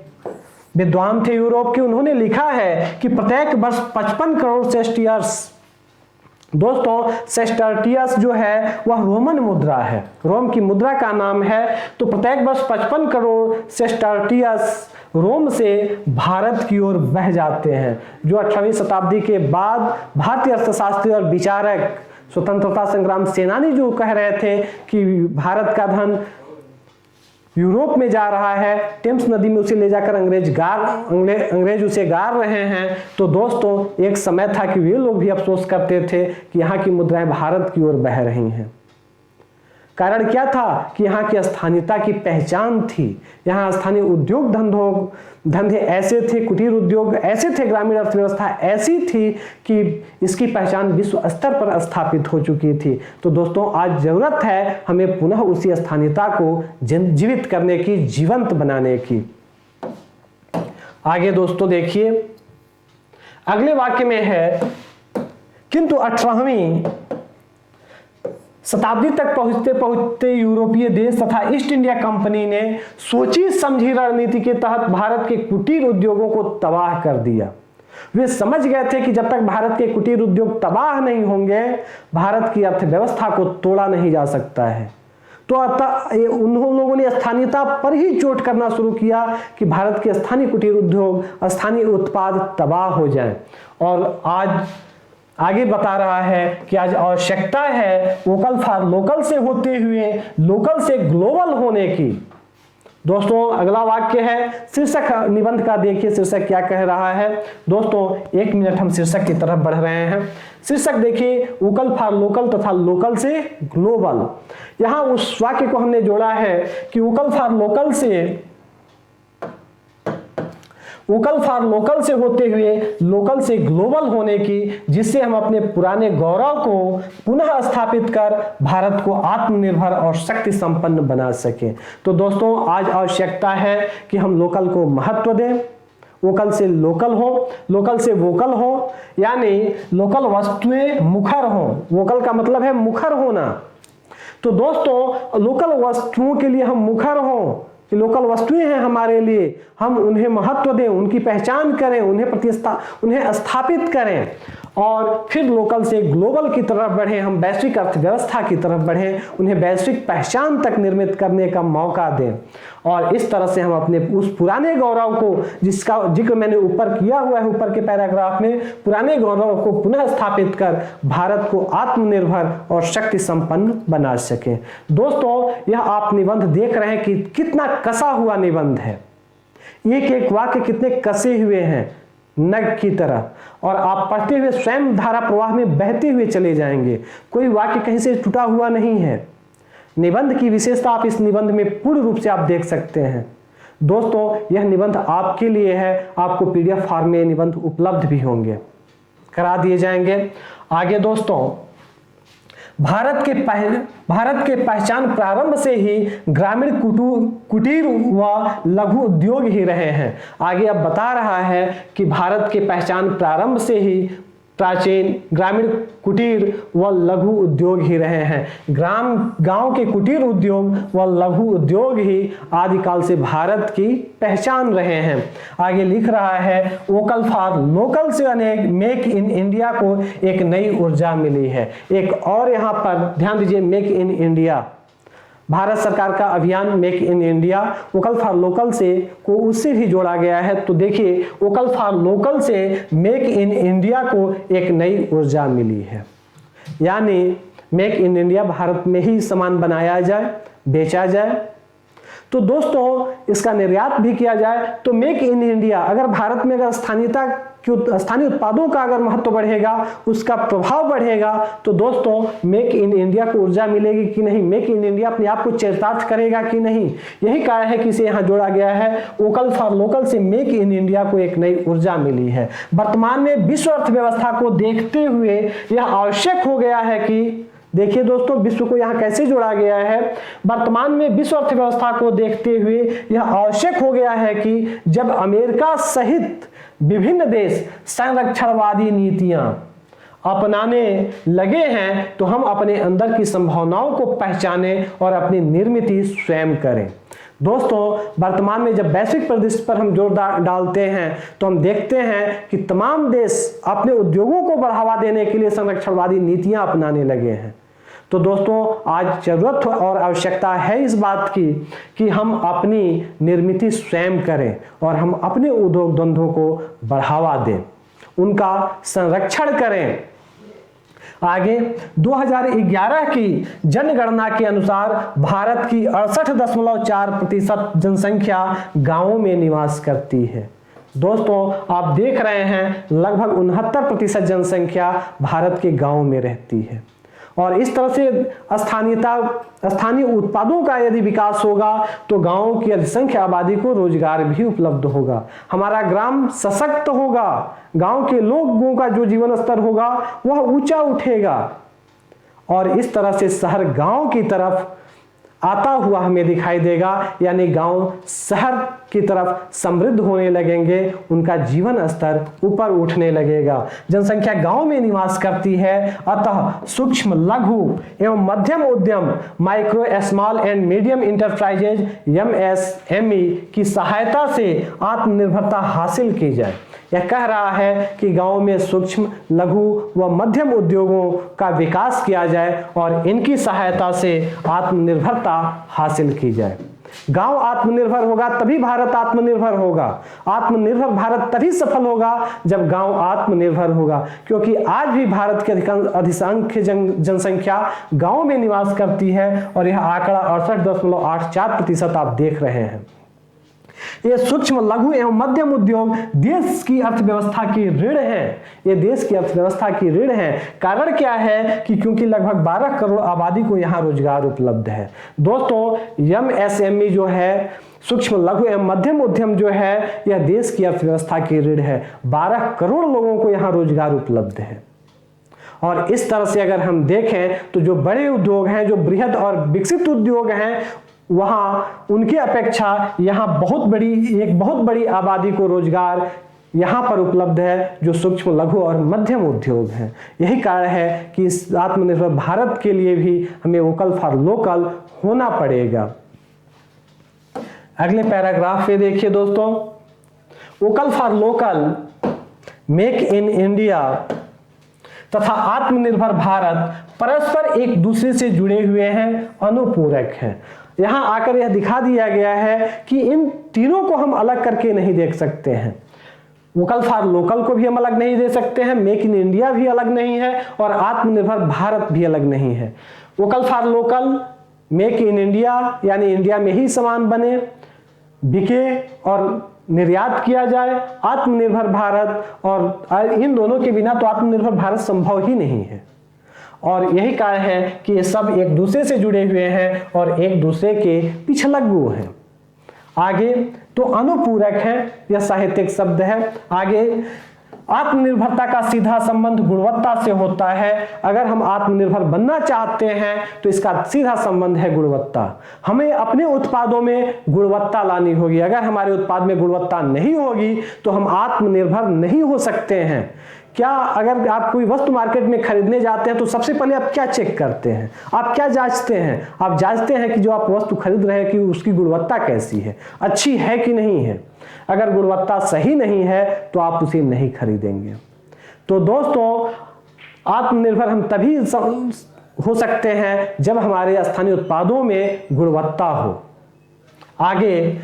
विद्वान थे यूरोप के, उन्होंने लिखा है कि प्रत्येक वर्ष 55 करोड़ सेस्टियर्स, दोस्तों सेस्टर्टियस जो है वह रोमन मुद्रा है, रोम की मुद्रा का नाम है। तो प्रत्येक वर्ष 55 करोड़ सेस्टर्टियस रोम से भारत की ओर बह जाते हैं, जो 18वीं शताब्दी के बाद भारतीय अर्थशास्त्री और विचारक, स्वतंत्रता संग्राम सेनानी जो कह रहे थे कि भारत का धन यूरोप में जा रहा है, टेम्स नदी में उसे ले जाकर अंग्रेज उसे गार रहे हैं। तो दोस्तों एक समय था कि वे लोग भी अफसोस करते थे कि यहाँ की मुद्राएं भारत की ओर बह रही हैं। कारण क्या था कि यहाँ की स्थानीयता की पहचान थी, यहाँ स्थानीय उद्योग धंधे ऐसे थे, कुटीर उद्योग ऐसे थे, ग्रामीण अर्थव्यवस्था ऐसी थी कि इसकी पहचान विश्व स्तर पर स्थापित हो चुकी थी। तो दोस्तों आज जरूरत है हमें पुनः उसी स्थानीयता को जीवित करने की, जीवंत बनाने की। आगे दोस्तों देखिए, अगले वाक्य में है किंतु 18वीं शताब्दी तक पहुंचते पहुंचते यूरोपीय देश तथा ईस्ट इंडिया कंपनी ने सोची समझी रणनीति के तहत भारत के कुटीर उद्योगों को तबाह कर दिया। वे समझ गए थे कि जब तक भारत के कुटीर उद्योग तबाह नहीं होंगे, भारत की अर्थव्यवस्था को तोड़ा नहीं जा सकता है। तो उन लोगों ने स्थानीयता पर ही चोट करना शुरू किया कि भारत के स्थानीय कुटीर उद्योग, स्थानीय उत्पाद तबाह हो जाएं। और आज आगे बता रहा है कि आज आवश्यकता है वोकल फॉर लोकल से होते हुए लोकल से ग्लोबल होने की। दोस्तों अगला वाक्य है, शीर्षक निबंध का देखिए शीर्षक क्या कह रहा है। दोस्तों 1 मिनट हम शीर्षक की तरफ बढ़ रहे हैं। शीर्षक देखिए, वोकल फॉर लोकल तथा लोकल से ग्लोबल। यहां उस वाक्य को हमने जोड़ा है कि वोकल फॉर लोकल से होते हुए लोकल से ग्लोबल होने की, जिससे हम अपने पुराने गौरव को पुनः स्थापित कर भारत को आत्मनिर्भर और शक्ति संपन्न बना सके। तो दोस्तों आज आवश्यकता है कि हम लोकल को महत्व दें, वोकल से लोकल हो, लोकल से वोकल हो, यानी लोकल वस्तुएं मुखर हो। वोकल का मतलब है मुखर होना। तो दोस्तों लोकल वस्तुओं के लिए हम मुखर हों कि लोकल वस्तुएं हैं हमारे लिए, हम उन्हें महत्व दें, उनकी पहचान करें, उन्हें स्थापित करें और फिर लोकल से ग्लोबल की तरफ बढ़ें, हम वैश्विक अर्थव्यवस्था की तरफ बढ़ें, उन्हें वैश्विक पहचान तक निर्मित करने का मौका दें। और इस तरह से हम अपने उस पुराने गौरव को, जिसका जिक्र मैंने ऊपर किया हुआ है ऊपर के पैराग्राफ में, पुराने गौरव को पुनः स्थापित कर भारत को आत्मनिर्भर और शक्ति संपन्न बना सके। दोस्तों यह आप निबंध देख रहे हैं कि कितना कसा हुआ निबंध है, एक एक वाक्य कितने कसे हुए हैं नग की तरह, और आप पढ़ते हुए स्वयं धारा प्रवाह में बहते हुए चले जाएंगे। कोई वाक्य कहीं से टूटा हुआ नहीं है। निबंध की विशेषता आप इस निबंध में पूर्ण रूप से आप देख सकते हैं। दोस्तों यह निबंध आपके लिए है, आपको पीडीएफ फॉर्म में निबंध उपलब्ध भी होंगे, करा दिए जाएंगे। आगे दोस्तों, भारत के पहचान प्रारंभ से ही ग्रामीण कुटीर व लघु उद्योग ही रहे हैं। आगे अब बता रहा है कि भारत के पहचान प्रारंभ से ही प्राचीन ग्रामीण कुटीर व लघु उद्योग ही रहे हैं। गांव के कुटीर उद्योग व लघु उद्योग ही आदिकाल से भारत की पहचान रहे हैं। आगे लिख रहा है, वोकल फॉर लोकल से अनेक मेक इन इंडिया को एक नई ऊर्जा मिली है। एक और यहाँ पर ध्यान दीजिए, मेक इन इंडिया, भारत सरकार का अभियान make in India, vocal for local से को उससे भी जोड़ा गया है। तो देखिए, वोकल फॉर लोकल से मेक इन इंडिया को एक नई ऊर्जा मिली है, यानी मेक इन इंडिया, भारत में ही सामान बनाया जाए, बेचा जाए। तो दोस्तों इसका निर्यात भी किया जाए। तो मेक इन इंडिया, अगर भारत में अगर स्थानीय उत्पादों का अगर महत्व बढ़ेगा, उसका प्रभाव बढ़ेगा, तो दोस्तों मेक इन इंडिया को ऊर्जा मिलेगी कि नहीं, मेक इन इंडिया अपने आप को चरितार्थ करेगा कि नहीं। यही कारण है कि इसे यहाँ जोड़ा गया है, वोकल फॉर लोकल से मेक इन इंडिया को एक नई ऊर्जा मिली है। वर्तमान में विश्व अर्थव्यवस्था को देखते हुए यह आवश्यक हो गया है कि, देखिए दोस्तों विश्व को यहाँ कैसे जोड़ा गया है, वर्तमान में विश्व अर्थव्यवस्था को देखते हुए यह आवश्यक हो गया है कि जब अमेरिका सहित विभिन्न देश संरक्षणवादी नीतियां अपनाने लगे हैं, तो हम अपने अंदर की संभावनाओं को पहचानें और अपनी निर्मित स्वयं करें। दोस्तों वर्तमान में जब वैश्विक परिदृश्य पर हम जोर डालते हैं, तो हम देखते हैं कि तमाम देश अपने उद्योगों को बढ़ावा देने के लिए संरक्षणवादी नीतियां अपनाने लगे हैं। तो दोस्तों आज जरूरत और आवश्यकता है इस बात की कि हम अपनी निर्मित स्वयं करें और हम अपने उद्योग धंधों को बढ़ावा दें, उनका संरक्षण करें। आगे 2011 की जनगणना के अनुसार भारत की 68.4% जनसंख्या गांवों में निवास करती है। दोस्तों आप देख रहे हैं लगभग 69% जनसंख्या भारत के गांवों में रहती है। और इस तरह से स्थानीय उत्पादों का यदि विकास होगा तो गांवों की अधिसंख्य आबादी को रोजगार भी उपलब्ध होगा, हमारा ग्राम सशक्त होगा, गांव के लोगों का जो जीवन स्तर होगा वह ऊंचा उठेगा और इस तरह से शहर गांव की तरफ आता हुआ हमें दिखाई देगा, यानी गांव शहर की तरफ समृद्ध होने लगेंगे, उनका जीवन स्तर ऊपर उठने लगेगा। जनसंख्या गांव में निवास करती है, अतः सूक्ष्म, लघु एवं मध्यम उद्यम micro small and medium enterprises MSME की सहायता से आत्मनिर्भरता हासिल की जाए। यह कह रहा है कि गांव में सूक्ष्म, लघु व मध्यम उद्योगों का विकास किया जाए और इनकी सहायता से आत्मनिर्भरता हासिल की जाए। गांव आत्मनिर्भर होगा तभी भारत आत्मनिर्भर होगा। आत्मनिर्भर भारत तभी सफल होगा जब गांव आत्मनिर्भर होगा, क्योंकि आज भी भारत की अधिसंख्य जनसंख्या गांव में निवास करती है और यह आंकड़ा 68.84% आप देख रहे हैं। ये सूक्ष्म, लघु एवं मध्यम उद्योग देश की अर्थव्यवस्था की रीढ़ है। ये देश की अर्थव्यवस्था की रीढ़ है। कारण क्या है कि क्योंकि लगभग 12 करोड़ आबादी को यहाँ रोजगार उपलब्ध है। दोस्तों, MSME जो है, सूक्ष्म, लघु एवं मध्यम उद्यम जो है, यह देश की अर्थव्यवस्था की रीढ़ है। 12 करोड़ लोगों को यहाँ रोजगार उपलब्ध है। और इस तरह से अगर हम देखें तो जो बड़े उद्योग हैं, जो बृहद और विकसित उद्योग हैं, वहां उनकी अपेक्षा यहाँ बहुत बड़ी आबादी को रोजगार यहाँ पर उपलब्ध है, जो सूक्ष्म, लघु और मध्यम उद्योग हैं। यही कारण है कि इस आत्मनिर्भर भारत के लिए भी हमें वोकल फॉर लोकल होना पड़ेगा। अगले पैराग्राफ पे देखिए दोस्तों, vocal for local, make in India तथा आत्मनिर्भर भारत परस्पर एक दूसरे से जुड़े हुए हैं, अनुपूरक हैं। यहां आकर यह दिखा दिया गया है कि इन तीनों को हम अलग करके नहीं देख सकते हैं। वोकल फॉर लोकल को भी हम अलग नहीं दे सकते हैं, मेक इन इंडिया भी अलग नहीं है और आत्मनिर्भर भारत भी अलग नहीं है। Vocal for local, make in India यानी इंडिया में ही सामान बने, बिके और निर्यात किया जाए। आत्मनिर्भर भारत, और इन दोनों के बिना तो आत्मनिर्भर भारत संभव ही नहीं है। और यही कारण है कि ये सब एक दूसरे से जुड़े हुए हैं और एक दूसरे के पिछलग्गू हैं। आगे तो अनुपूरक है, यह साहित्यिक शब्द है। आगे, आत्मनिर्भरता का सीधा संबंध गुणवत्ता से होता है। अगर हम आत्मनिर्भर बनना चाहते हैं तो इसका सीधा संबंध है गुणवत्ता। हमें अपने उत्पादों में गुणवत्ता लानी होगी। अगर हमारे उत्पाद में गुणवत्ता नहीं होगी तो हम आत्मनिर्भर नहीं हो सकते हैं। क्या, अगर आप कोई वस्तु मार्केट में खरीदने जाते हैं तो सबसे पहले आप क्या चेक करते हैं? आप क्या जांचते हैं? आप जांचते हैं कि जो आप वस्तु खरीद रहे हैं कि उसकी गुणवत्ता कैसी है, अच्छी है कि नहीं है। अगर गुणवत्ता सही नहीं है तो आप उसे नहीं खरीदेंगे। तो दोस्तों, आत्मनिर्भर हम तभी हो सकते हैं जब हमारे स्थानीय उत्पादों में गुणवत्ता हो। आगे,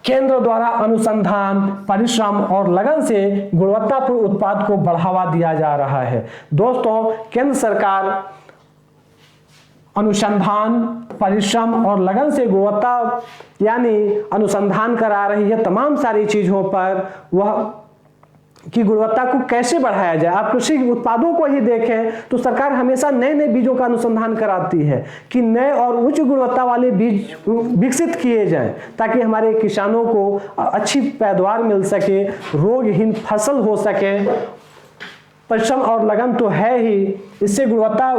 केंद्र द्वारा अनुसंधान, परिश्रम और लगन से गुणवत्तापूर्ण उत्पाद को बढ़ावा दिया जा रहा है। दोस्तों, केंद्र सरकार अनुसंधान, परिश्रम और लगन से गुणवत्ता यानी अनुसंधान करा रही है तमाम सारी चीजों पर, वह की गुणवत्ता को कैसे बढ़ाया जाए। आप कृषि उत्पादों को ही देखें तो सरकार हमेशा नए नए बीजों का अनुसंधान कराती है कि नए और उच्च गुणवत्ता वाले बीज विकसित किए जाएं, ताकि हमारे किसानों को अच्छी पैदावार मिल सके, रोगहीन फसल हो सके। परिश्रम और लगन तो है ही, इससे गुणवत्ता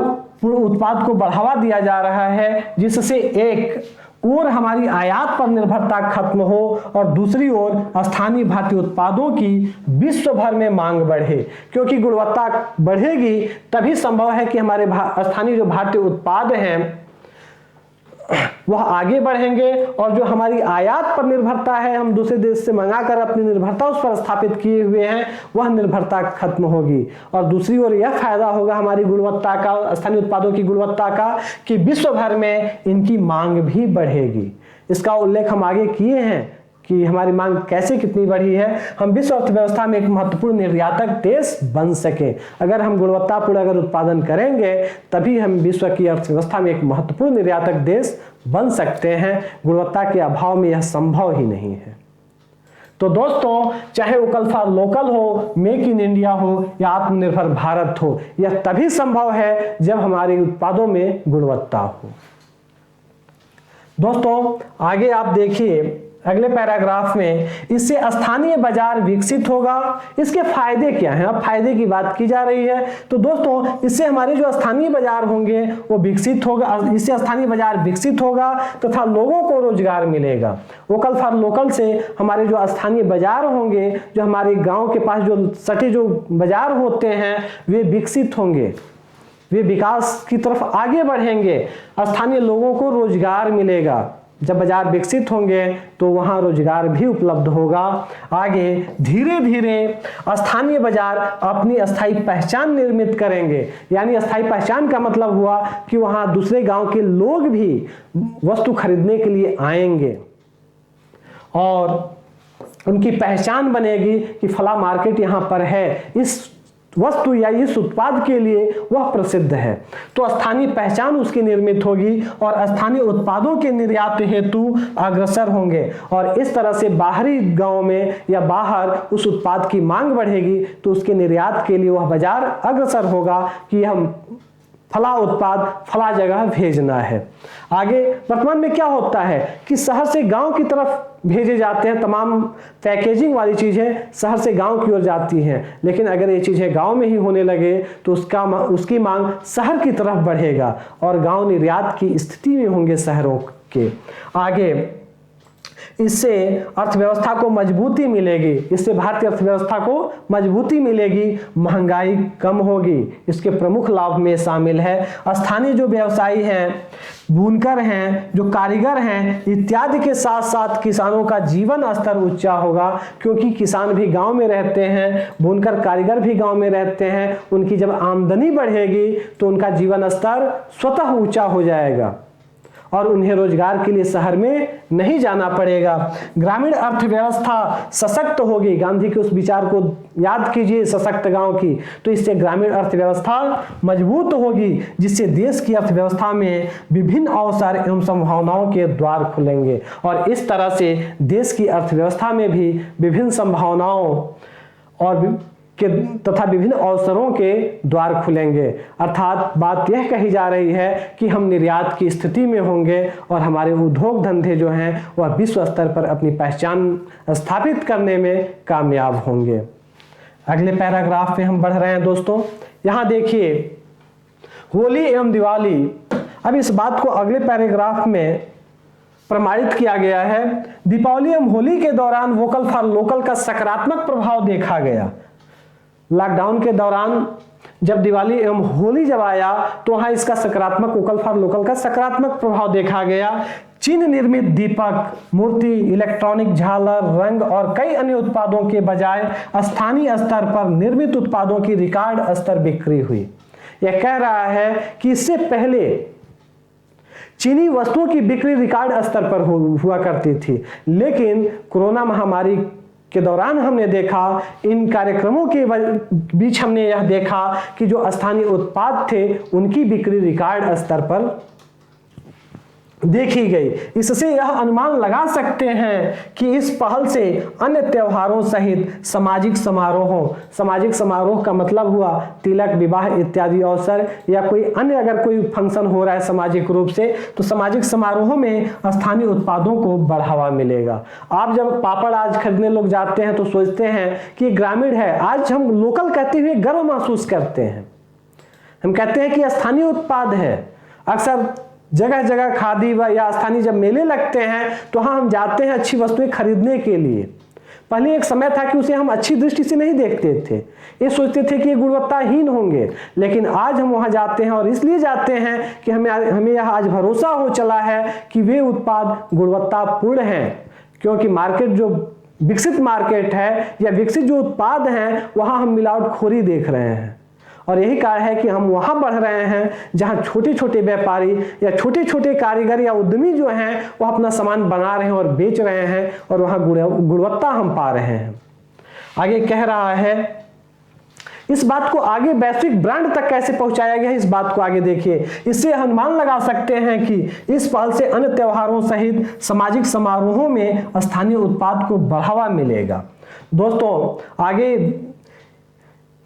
उत्पाद को बढ़ावा दिया जा रहा है, जिससे एक और हमारी आयात पर निर्भरता खत्म हो और दूसरी ओर स्थानीय भारतीय उत्पादों की विश्व भर में मांग बढ़े। क्योंकि गुणवत्ता बढ़ेगी तभी संभव है कि हमारे स्थानीय जो भारतीय उत्पाद हैं वह आगे बढ़ेंगे, और जो हमारी आयात पर निर्भरता है, हम दूसरे देश से मंगाकर अपनी निर्भरता उस पर स्थापित किए हुए हैं, वह निर्भरता खत्म होगी। और दूसरी ओर यह फायदा होगा हमारी गुणवत्ता का, स्थानीय उत्पादों की गुणवत्ता का, कि विश्व भर में इनकी मांग भी बढ़ेगी। इसका उल्लेख हम आगे किए हैं कि हमारी मांग कैसे कितनी बढ़ी है। हम विश्व अर्थव्यवस्था में एक महत्वपूर्ण निर्यातक देश बन सके। अगर हम गुणवत्तापूर्ण उत्पादन करेंगे तभी हम विश्व की अर्थव्यवस्था में एक महत्वपूर्ण निर्यातक देश बन सकते हैं। गुणवत्ता के अभाव में यह संभव ही नहीं है। तो दोस्तों, चाहे वोकल फॉर लोकल हो, मेक इन इंडिया हो या आत्मनिर्भर भारत हो, यह तभी संभव है जब हमारे उत्पादों में गुणवत्ता हो। दोस्तों, आगे आप देखिए अगले पैराग्राफ में, इससे स्थानीय बाजार विकसित होगा। इसके फायदे क्या हैं? अब फायदे की बात की जा रही है। तो दोस्तों, इससे हमारे जो स्थानीय बाजार होंगे वो विकसित होगा, इससे स्थानीय बाजार विकसित होगा तथा लोगों को रोजगार मिलेगा। वोकल फॉर लोकल से हमारे जो स्थानीय बाजार होंगे, जो हमारे गांव के पास जो सटे जो बाजार होते हैं, वे विकसित होंगे, वे विकास की तरफ आगे बढ़ेंगे, स्थानीय लोगों को रोजगार मिलेगा। जब बाजार विकसित होंगे तो वहां रोजगार भी उपलब्ध होगा। आगे धीरे धीरे स्थानीय बाजार अपनी अस्थायी पहचान निर्मित करेंगे। यानी अस्थायी पहचान का मतलब हुआ कि वहां दूसरे गांव के लोग भी वस्तु खरीदने के लिए आएंगे और उनकी पहचान बनेगी कि फला मार्केट यहाँ पर है, इस वस्तु या इस उत्पाद के लिए वह प्रसिद्ध है। तो स्थानीय पहचान उसकी निर्मित होगी और स्थानीय उत्पादों के निर्यात हेतु अग्रसर होंगे और इस तरह से बाहरी गांव में या बाहर उस उत्पाद की मांग बढ़ेगी तो उसके निर्यात के लिए वह बाजार अग्रसर होगा कि हम फला उत्पाद फला जगह भेजना है। आगे वर्तमान में क्या होता है कि शहर से गांव की तरफ भेजे जाते हैं, तमाम पैकेजिंग वाली चीजें शहर से गांव की ओर जाती हैं, लेकिन अगर ये चीजें गांव में ही होने लगे तो उसकी मांग शहर की तरफ बढ़ेगा और गांव निर्यात की स्थिति में होंगे शहरों के। आगे इससे अर्थव्यवस्था को मजबूती मिलेगी, इससे भारतीय अर्थव्यवस्था को मजबूती मिलेगी, महंगाई कम होगी। इसके प्रमुख लाभ में शामिल है स्थानीय जो व्यवसायी हैं, बुनकर हैं, जो कारीगर हैं इत्यादि के साथ साथ किसानों का जीवन स्तर ऊंचा होगा, क्योंकि किसान भी गांव में रहते हैं, बुनकर कारीगर भी गांव में रहते हैं। उनकी जब आमदनी बढ़ेगी तो उनका जीवन स्तर स्वतः ऊंचा हो जाएगा और उन्हें रोजगार के लिए शहर में नहीं जाना पड़ेगा। ग्रामीण अर्थव्यवस्था सशक्त होगी। गांधी के उस विचार को याद कीजिए, सशक्त गांव की। तो इससे ग्रामीण अर्थव्यवस्था मजबूत होगी, जिससे देश की अर्थव्यवस्था में विभिन्न अवसर एवं संभावनाओं के द्वार खुलेंगे और इस तरह से देश की अर्थव्यवस्था में भी विभिन्न संभावनाओं और तथा विभिन्न अवसरों के द्वार खुलेंगे। अर्थात बात यह कही जा रही है कि हम निर्यात की स्थिति में होंगे और हमारे उद्योग धंधे जो हैं वह विश्व स्तर पर अपनी पहचान स्थापित करने में कामयाब होंगे। अगले पैराग्राफ में हम बढ़ रहे हैं दोस्तों। यहाँ देखिए, होली एवं दिवाली। अब इस बात को अगले पैराग्राफ में प्रमाणित किया गया है। दीपावली एवं होली के दौरान वोकल फॉर लोकल का सकारात्मक प्रभाव देखा गया। लॉकडाउन के दौरान जब दिवाली एवं होली जब आया तो वहां इसका सकारात्मक, वोकल फॉर लोकल का सकारात्मक प्रभाव देखा गया। चीन निर्मित दीपक, मूर्ति, इलेक्ट्रॉनिक झालर, रंग और कई अन्य उत्पादों के बजाय स्थानीय स्तर पर निर्मित उत्पादों की रिकॉर्ड स्तर बिक्री हुई। यह कह रहा है कि इससे पहले चीनी वस्तुओं की बिक्री रिकॉर्ड स्तर पर हुआ करती थी, लेकिन कोरोना महामारी के दौरान हमने देखा, इन कार्यक्रमों के बीच हमने यह देखा कि जो स्थानीय उत्पाद थे उनकी बिक्री रिकॉर्ड स्तर पर देखी गई। इससे यह अनुमान लगा सकते हैं कि इस पहल से अन्य त्योहारों सहित सामाजिक समारोह का मतलब हुआ तिलक, विवाह इत्यादि अवसर या कोई अन्य अगर कोई फंक्शन हो रहा है सामाजिक रूप से, तो सामाजिक समारोहों में स्थानीय उत्पादों को बढ़ावा मिलेगा। आप जब पापड़ आज खरीदने लोग जाते हैं तो सोचते हैं कि ग्रामीण है, आज हम लोकल कहते हुए गर्व महसूस करते हैं। हम कहते हैं कि स्थानीय उत्पाद है। अक्सर जगह जगह खादी व या स्थानीय जब मेले लगते हैं तो हाँ हम जाते हैं अच्छी वस्तुएं खरीदने के लिए। पहले एक समय था कि उसे हम अच्छी दृष्टि से नहीं देखते थे, ये सोचते थे कि ये गुणवत्ताहीन होंगे, लेकिन आज हम वहां जाते हैं और इसलिए जाते हैं कि हमें यह आज भरोसा हो चला है कि वे उत्पाद गुणवत्तापूर्ण हैं, क्योंकि मार्केट जो विकसित मार्केट है या विकसित जो उत्पाद हैं वहां हम मिलावटखोरी देख रहे हैं। और यही कारण है कि हम वहां बढ़ रहे हैं जहां छोटे छोटे व्यापारी या छोटे छोटे कारीगर या उद्यमी जो हैं वो अपना सामान बना रहे हैं और बेच रहे हैं और वहां गुणवत्ता हम पा रहे हैं। आगे कह रहा है, इस बात को आगे वैश्विक ब्रांड तक कैसे पहुंचाया गया, इस बात को आगे देखिए। इससे अनुमान लगा सकते हैं कि इस पहल से अन्य त्योहारों सहित सामाजिक समारोहों में स्थानीय उत्पाद को बढ़ावा मिलेगा। दोस्तों आगे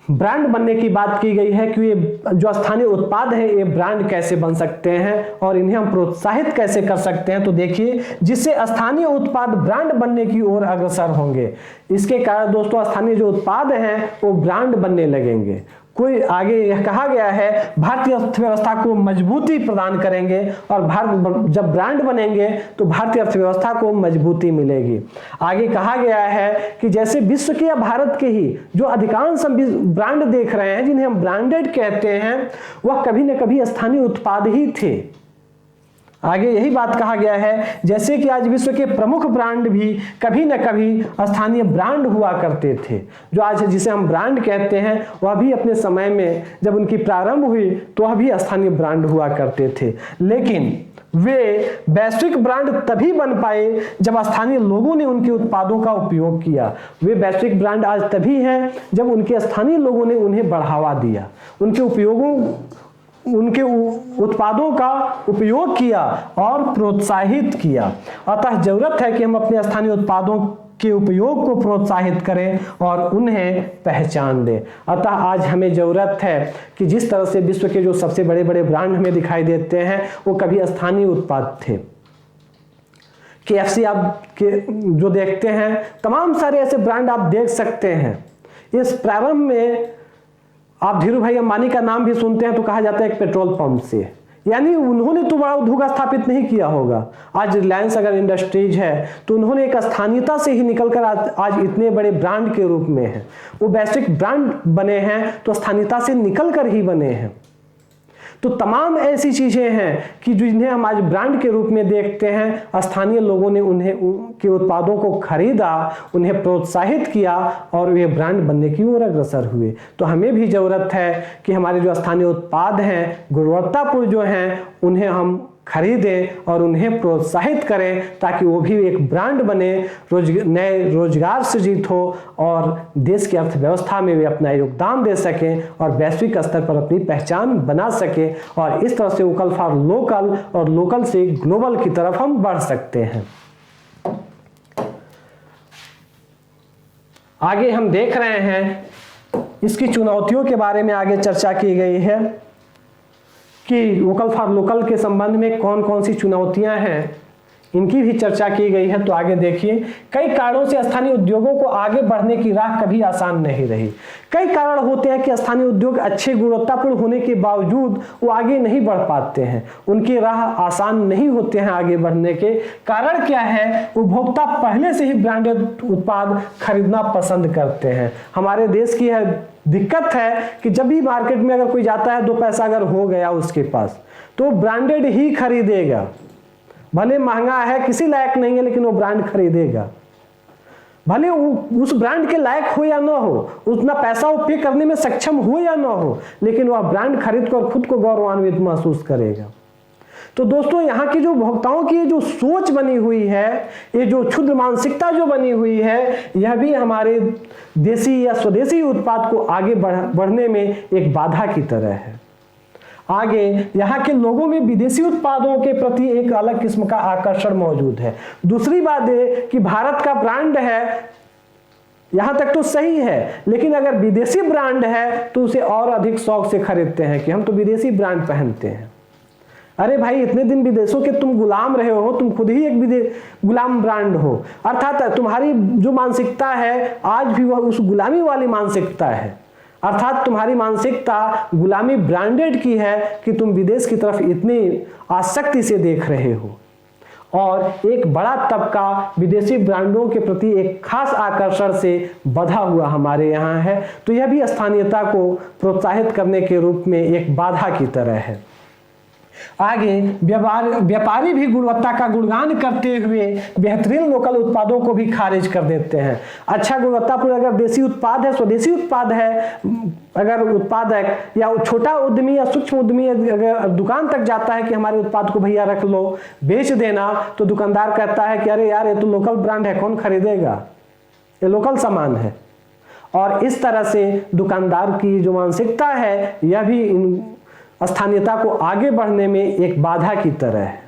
ब्रांड बनने की बात की गई है कि ये जो स्थानीय उत्पाद है ये ब्रांड कैसे बन सकते हैं और इन्हें हम प्रोत्साहित कैसे कर सकते हैं। तो देखिए, जिससे स्थानीय उत्पाद ब्रांड बनने की ओर अग्रसर होंगे, इसके कारण दोस्तों स्थानीय जो उत्पाद हैं वो ब्रांड बनने लगेंगे। कोई आगे यह कहा गया है भारतीय अर्थव्यवस्था को मजबूती प्रदान करेंगे और भारत जब ब्रांड बनेंगे तो भारतीय अर्थव्यवस्था को मजबूती मिलेगी। आगे कहा गया है कि जैसे विश्व के या भारत के ही जो अधिकांश हम ब्रांड देख रहे हैं जिन्हें हम ब्रांडेड कहते हैं, वह कभी न कभी स्थानीय उत्पाद ही थे। आगे यही बात कहा गया है जैसे कि आज विश्व के प्रमुख ब्रांड भी कभी न कभी स्थानीय ब्रांड हुआ करते थे। जो आज जिसे हम ब्रांड कहते हैं वह भी अपने समय में जब उनकी प्रारंभ हुई तो वह भी स्थानीय ब्रांड हुआ करते थे, लेकिन वे वैश्विक ब्रांड तभी बन पाए जब स्थानीय लोगों ने उनके उत्पादों का उपयोग किया। वे वैश्विक ब्रांड आज तभी हैं जब उनके स्थानीय लोगों ने उन्हें बढ़ावा दिया, उनके उत्पादों का उपयोग किया और प्रोत्साहित किया। अतः जरूरत है कि हम अपने स्थानीय उत्पादों के उपयोग को प्रोत्साहित करें और उन्हें पहचान दें। अतः आज हमें जरूरत है कि जिस तरह से विश्व के जो सबसे बड़े बड़े ब्रांड हमें दिखाई देते हैं वो कभी स्थानीय उत्पाद थे। KFC आप जो देखते हैं, तमाम सारे ऐसे ब्रांड आप देख सकते हैं। इस प्रारंभ में आप धीरू भाई अंबानी का नाम भी सुनते हैं तो कहा जाता है एक पेट्रोल पंप से, यानी उन्होंने तो बड़ा उद्योग स्थापित नहीं किया होगा। आज रिलायंस अगर इंडस्ट्रीज है तो उन्होंने एक स्थानीयता से ही निकलकर आज इतने बड़े ब्रांड के रूप में हैं। वो वैश्विक ब्रांड बने हैं तो स्थानीयता से निकलकर ही बने हैं। तो तमाम ऐसी चीजें हैं कि जिन्हें हम आज ब्रांड के रूप में देखते हैं, स्थानीय लोगों ने उन्हें उनके उत्पादों को खरीदा, उन्हें प्रोत्साहित किया और वे ब्रांड बनने की ओर अग्रसर हुए। तो हमें भी जरूरत है कि हमारे जो स्थानीय उत्पाद हैं, गुणवत्तापूर्ण जो हैं, उन्हें हम खरीदें और उन्हें प्रोत्साहित करें ताकि वो भी एक ब्रांड बने, नए रोजगार सृजित हो और देश की अर्थव्यवस्था में वे अपना योगदान दे सकें और वैश्विक स्तर पर अपनी पहचान बना सकें। और इस तरह से वोकल फॉर लोकल और लोकल से ग्लोबल की तरफ हम बढ़ सकते हैं। आगे हम देख रहे हैं इसकी चुनौतियों के बारे में आगे चर्चा की गई है कि वोकल फॉर लोकल के संबंध में कौन कौन सी चुनौतियां हैं, इनकी भी चर्चा की गई है। तो आगे देखिए, कई कारणों से स्थानीय उद्योगों को आगे बढ़ने की राह कभी आसान नहीं रही। कई कारण होते हैं कि स्थानीय उद्योग अच्छे गुणवत्तापूर्ण होने के बावजूद वो आगे नहीं बढ़ पाते हैं, उनकी राह आसान नहीं होते हैं आगे बढ़ने के। कारण क्या है? उपभोक्ता पहले से ही ब्रांडेड उत्पाद खरीदना पसंद करते हैं। हमारे देश की यह दिक्कत है कि जब भी मार्केट में अगर कोई जाता है, 2 पैसा अगर हो गया उसके पास, तो ब्रांडेड ही खरीदेगा। भले महंगा है, किसी लायक नहीं है, लेकिन वो ब्रांड खरीदेगा। भले उस ब्रांड के लायक हो या ना हो, उतना पैसा वो पे करने में सक्षम हो या ना हो, लेकिन वह ब्रांड खरीद कर खुद को गौरवान्वित महसूस करेगा। तो दोस्तों, यहाँ की जो उपभोक्ताओं की जो सोच बनी हुई है, ये जो क्षुद्र मानसिकता जो बनी हुई है, यह भी हमारे देसी या स्वदेशी उत्पाद को आगे बढ़ने में एक बाधा की तरह है। आगे यहाँ के लोगों में विदेशी उत्पादों के प्रति एक अलग किस्म का आकर्षण मौजूद है। दूसरी बात है कि भारत का ब्रांड है, यहां तक तो सही है, लेकिन अगर विदेशी ब्रांड है तो उसे और अधिक शौक से खरीदते हैं कि हम तो विदेशी ब्रांड पहनते हैं। अरे भाई, इतने दिन विदेशों के तुम गुलाम रहे हो, तुम खुद ही एक गुलाम ब्रांड हो। अर्थात तुम्हारी जो मानसिकता है आज भी वह उस गुलामी वाली मानसिकता है। अर्थात तुम्हारी मानसिकता गुलामी ब्रांडेड की है कि तुम विदेश की तरफ इतनी आसक्ति से देख रहे हो। और एक बड़ा तबका विदेशी ब्रांडों के प्रति एक खास आकर्षण से बंधा हुआ हमारे यहाँ है। तो यह भी स्थानीयता को प्रोत्साहित करने के रूप में एक बाधा की तरह है। आगे व्यापारी भी गुणवत्ता का गुणगान करते हुए बेहतरीन लोकल उत्पादों को भी खारिज कर देते हैं। अच्छा गुणवत्तापूर्ण अगर देसी उत्पाद है, स्वदेशी उत्पाद है, अगर उत्पादक या छोटा उद्यमी या सूक्ष्म उद्यमी अगर दुकान तक जाता है कि हमारे उत्पाद को भैया रख लो, बेच देना, तो दुकानदार कहता है कि अरे यार, ये तो लोकल ब्रांड है, कौन खरीदेगा, ये लोकल सामान है। और इस तरह से दुकानदार की जो मानसिकता है, यह भी स्थानीयता को आगे बढ़ने में एक बाधा की तरह है।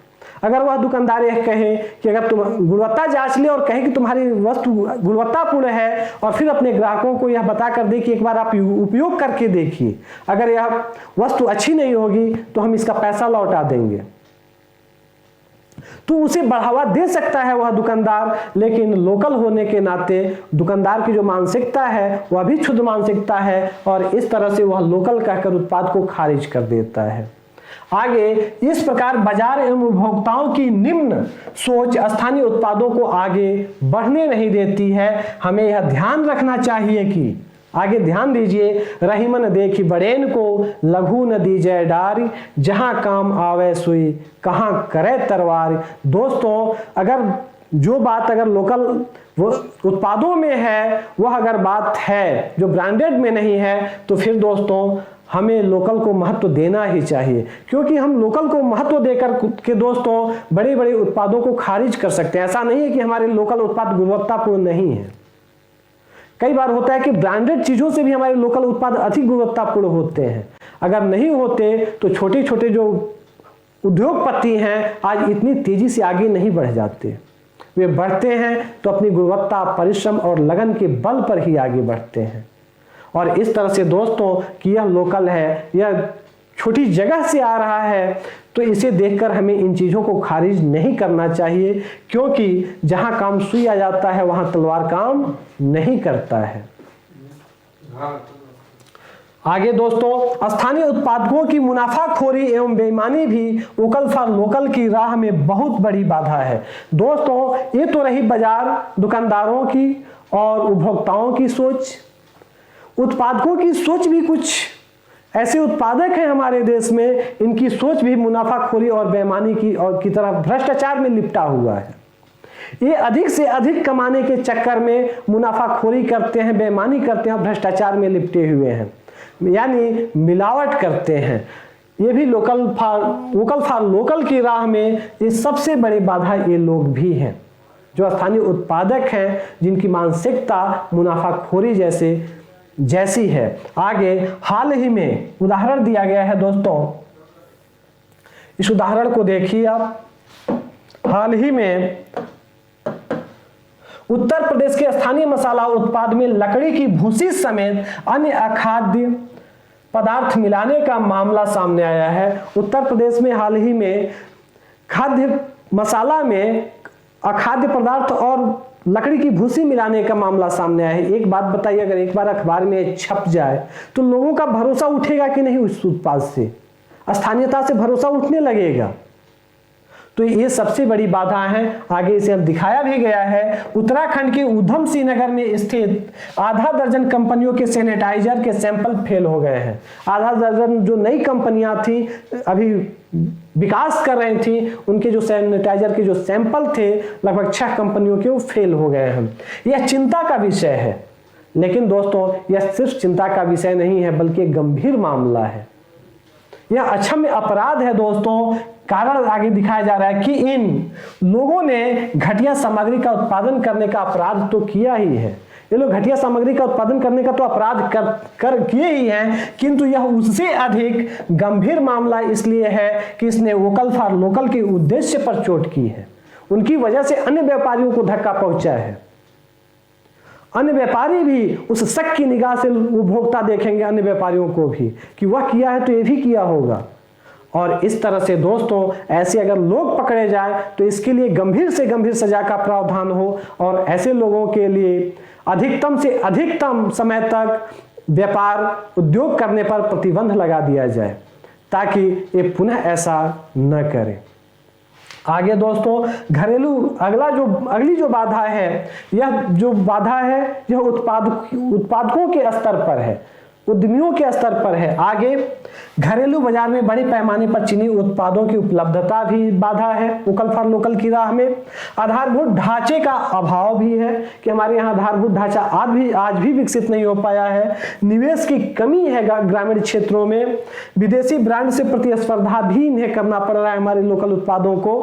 अगर वह दुकानदार यह कहे कि अगर तुम गुणवत्ता जांच ले और कहे कि तुम्हारी वस्तु गुणवत्तापूर्ण है और फिर अपने ग्राहकों को यह बता कर दे कि एक बार आप उपयोग करके देखिए, अगर यह वस्तु अच्छी नहीं होगी तो हम इसका पैसा लौटा देंगे, तो उसे बढ़ावा दे सकता है वह दुकानदार। लेकिन लोकल होने के नाते दुकानदार की जो मानसिकता है वह भी क्षुद्र मानसिकता है और इस तरह से वह लोकल कहकर उत्पाद को खारिज कर देता है। आगे इस प्रकार बाजार एवं उपभोक्ताओं की निम्न सोच स्थानीय उत्पादों को आगे बढ़ने नहीं देती है। हमें यह ध्यान रखना चाहिए कि आगे ध्यान दीजिए, रहीमन देखी बड़ेन को लघु न दीजय डारी, जहां काम आवे सुई कहां करे तरवार। दोस्तों, अगर जो बात अगर लोकल उत्पादों में है वह अगर बात है जो ब्रांडेड में नहीं है, तो फिर दोस्तों हमें लोकल को महत्व देना ही चाहिए, क्योंकि हम लोकल को महत्व देकर के दोस्तों बड़े बड़े उत्पादों को खारिज कर सकते हैं। ऐसा नहीं है कि हमारे लोकल उत्पाद गुणवत्तापूर्ण नहीं है। कई बार होता है कि ब्रांडेड चीजों से भी हमारे लोकल उत्पाद अधिक गुणवत्तापूर्ण होते हैं। अगर नहीं होते तो छोटे छोटे जो उद्योगपति हैं आज इतनी तेजी से आगे नहीं बढ़ जाते। वे बढ़ते हैं तो अपनी गुणवत्ता, परिश्रम और लगन के बल पर ही आगे बढ़ते हैं। और इस तरह से दोस्तों कि यह लोकल है, यह छोटी जगह से आ रहा है, तो इसे देखकर हमें इन चीज़ों को खारिज नहीं करना चाहिए, क्योंकि जहां काम सुई आ जाता है वहां तलवार काम नहीं करता है। आगे दोस्तों, स्थानीय उत्पादकों की मुनाफाखोरी एवं बेईमानी भी वोकल फॉर लोकल की राह में बहुत बड़ी बाधा है। दोस्तों, ये तो रही बाजार दुकानदारों की और उपभोक्ताओं की सोच। उत्पादकों की सोच भी कुछ ऐसे उत्पादक हैं हमारे देश में, इनकी सोच भी मुनाफाखोरी और बेईमानी की तरफ भ्रष्टाचार में लिपटा हुआ है। ये अधिक से अधिक कमाने के चक्कर में मुनाफाखोरी करते हैं, बेईमानी करते हैं और भ्रष्टाचार में लिपटे हुए हैं, यानी मिलावट करते हैं। ये भी वोकल फॉर लोकल की राह में ये सबसे बड़ी बाधा ये लोग भी हैं, जो स्थानीय उत्पादक हैं, जिनकी मानसिकता मुनाफाखोरी जैसी है। आगे हाल ही में उदाहरण दिया गया है दोस्तों, इस उदाहरण को देखिए आप। हाल ही में उत्तर प्रदेश के स्थानीय मसाला उत्पाद में लकड़ी की भूसी समेत अन्य अखाद्य पदार्थ मिलाने का मामला सामने आया है। उत्तर प्रदेश में हाल ही में खाद्य मसाला में अखाद्य पदार्थ और लकड़ी की भूसी मिलाने का मामला सामने आया है। एक बात बताइए, अगर एक बार अखबार में छप जाए तो लोगों का भरोसा उठेगा कि नहीं उस उत्पाद से? स्थानीयता से भरोसा उठने लगेगा। तो ये सबसे बड़ी बाधा है। आगे इसे अब दिखाया भी गया है। उत्तराखंड के ऊधम सिंह नगर में स्थित आधा दर्जन कंपनियों के सैनिटाइजर के सैंपल फेल हो गए हैं। आधा दर्जन जो नई कंपनियां थी, अभी विकास कर रही थी, उनके जो सैनिटाइजर के जो सैंपल थे लगभग 6 कंपनियों के, वो फेल हो गए हैं। यह चिंता का विषय है। लेकिन दोस्तों, यह सिर्फ चिंता का विषय नहीं है, बल्कि एक गंभीर मामला है। यह अक्षम्य अपराध है दोस्तों। कारण आगे दिखाया जा रहा है कि इन लोगों ने घटिया सामग्री का उत्पादन करने का अपराध तो किया ही है। ये लोग घटिया सामग्री का उत्पादन करने का तो अपराध कर किए ही हैं, किंतु यह उससे अधिक गंभीर मामला इसलिए है कि इसने वोकल फॉर लोकल के उद्देश्य पर चोट की है। उनकी वजह से अन्य व्यापारियों को धक्का पहुंचा है। अन्य व्यापारी भी उस शक की निगाह से उपभोक्ता देखेंगे अन्य व्यापारियों को भी कि वह किया है तो ये भी किया होगा। और इस तरह से दोस्तों, ऐसे अगर लोग पकड़े जाए तो इसके लिए गंभीर से गंभीर सजा का प्रावधान हो और ऐसे लोगों के लिए अधिकतम से अधिकतम समय तक व्यापार उद्योग करने पर प्रतिबंध लगा दिया जाए, ताकि ये पुनः ऐसा न करें। आगे दोस्तों, अगली जो बाधा है, यह जो बाधा है यह उत्पादकों के स्तर पर है, उद्यमियों के स्तर पर है। आगे घरेलू बाजार में बड़े पैमाने पर चीनी उत्पादों की उपलब्धता भी बाधा है वोकल फॉर लोकल की राह में। आधारभूत ढांचे का अभाव भी है कि हमारे यहाँ आधारभूत ढांचा आज भी विकसित नहीं हो पाया है। निवेश की कमी है ग्रामीण क्षेत्रों में। विदेशी ब्रांड से प्रतिस्पर्धा भी इन्हें करना पड़ रहा है हमारे लोकल उत्पादों को।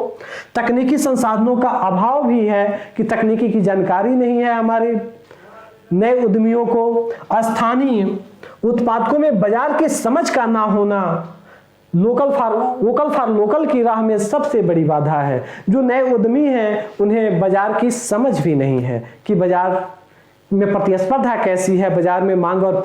तकनीकी संसाधनों का अभाव भी है कि तकनीकी की जानकारी नहीं है हमारे नए उद्यमियों को। स्थानीय उत्पादकों में बाजार की समझ का ना होना वोकल फॉर लोकल की राह में सबसे बड़ी बाधा है। जो नए उद्यमी हैं उन्हें बाजार की समझ भी नहीं है कि बाजार में प्रतिस्पर्धा कैसी है, बाजार में मांग और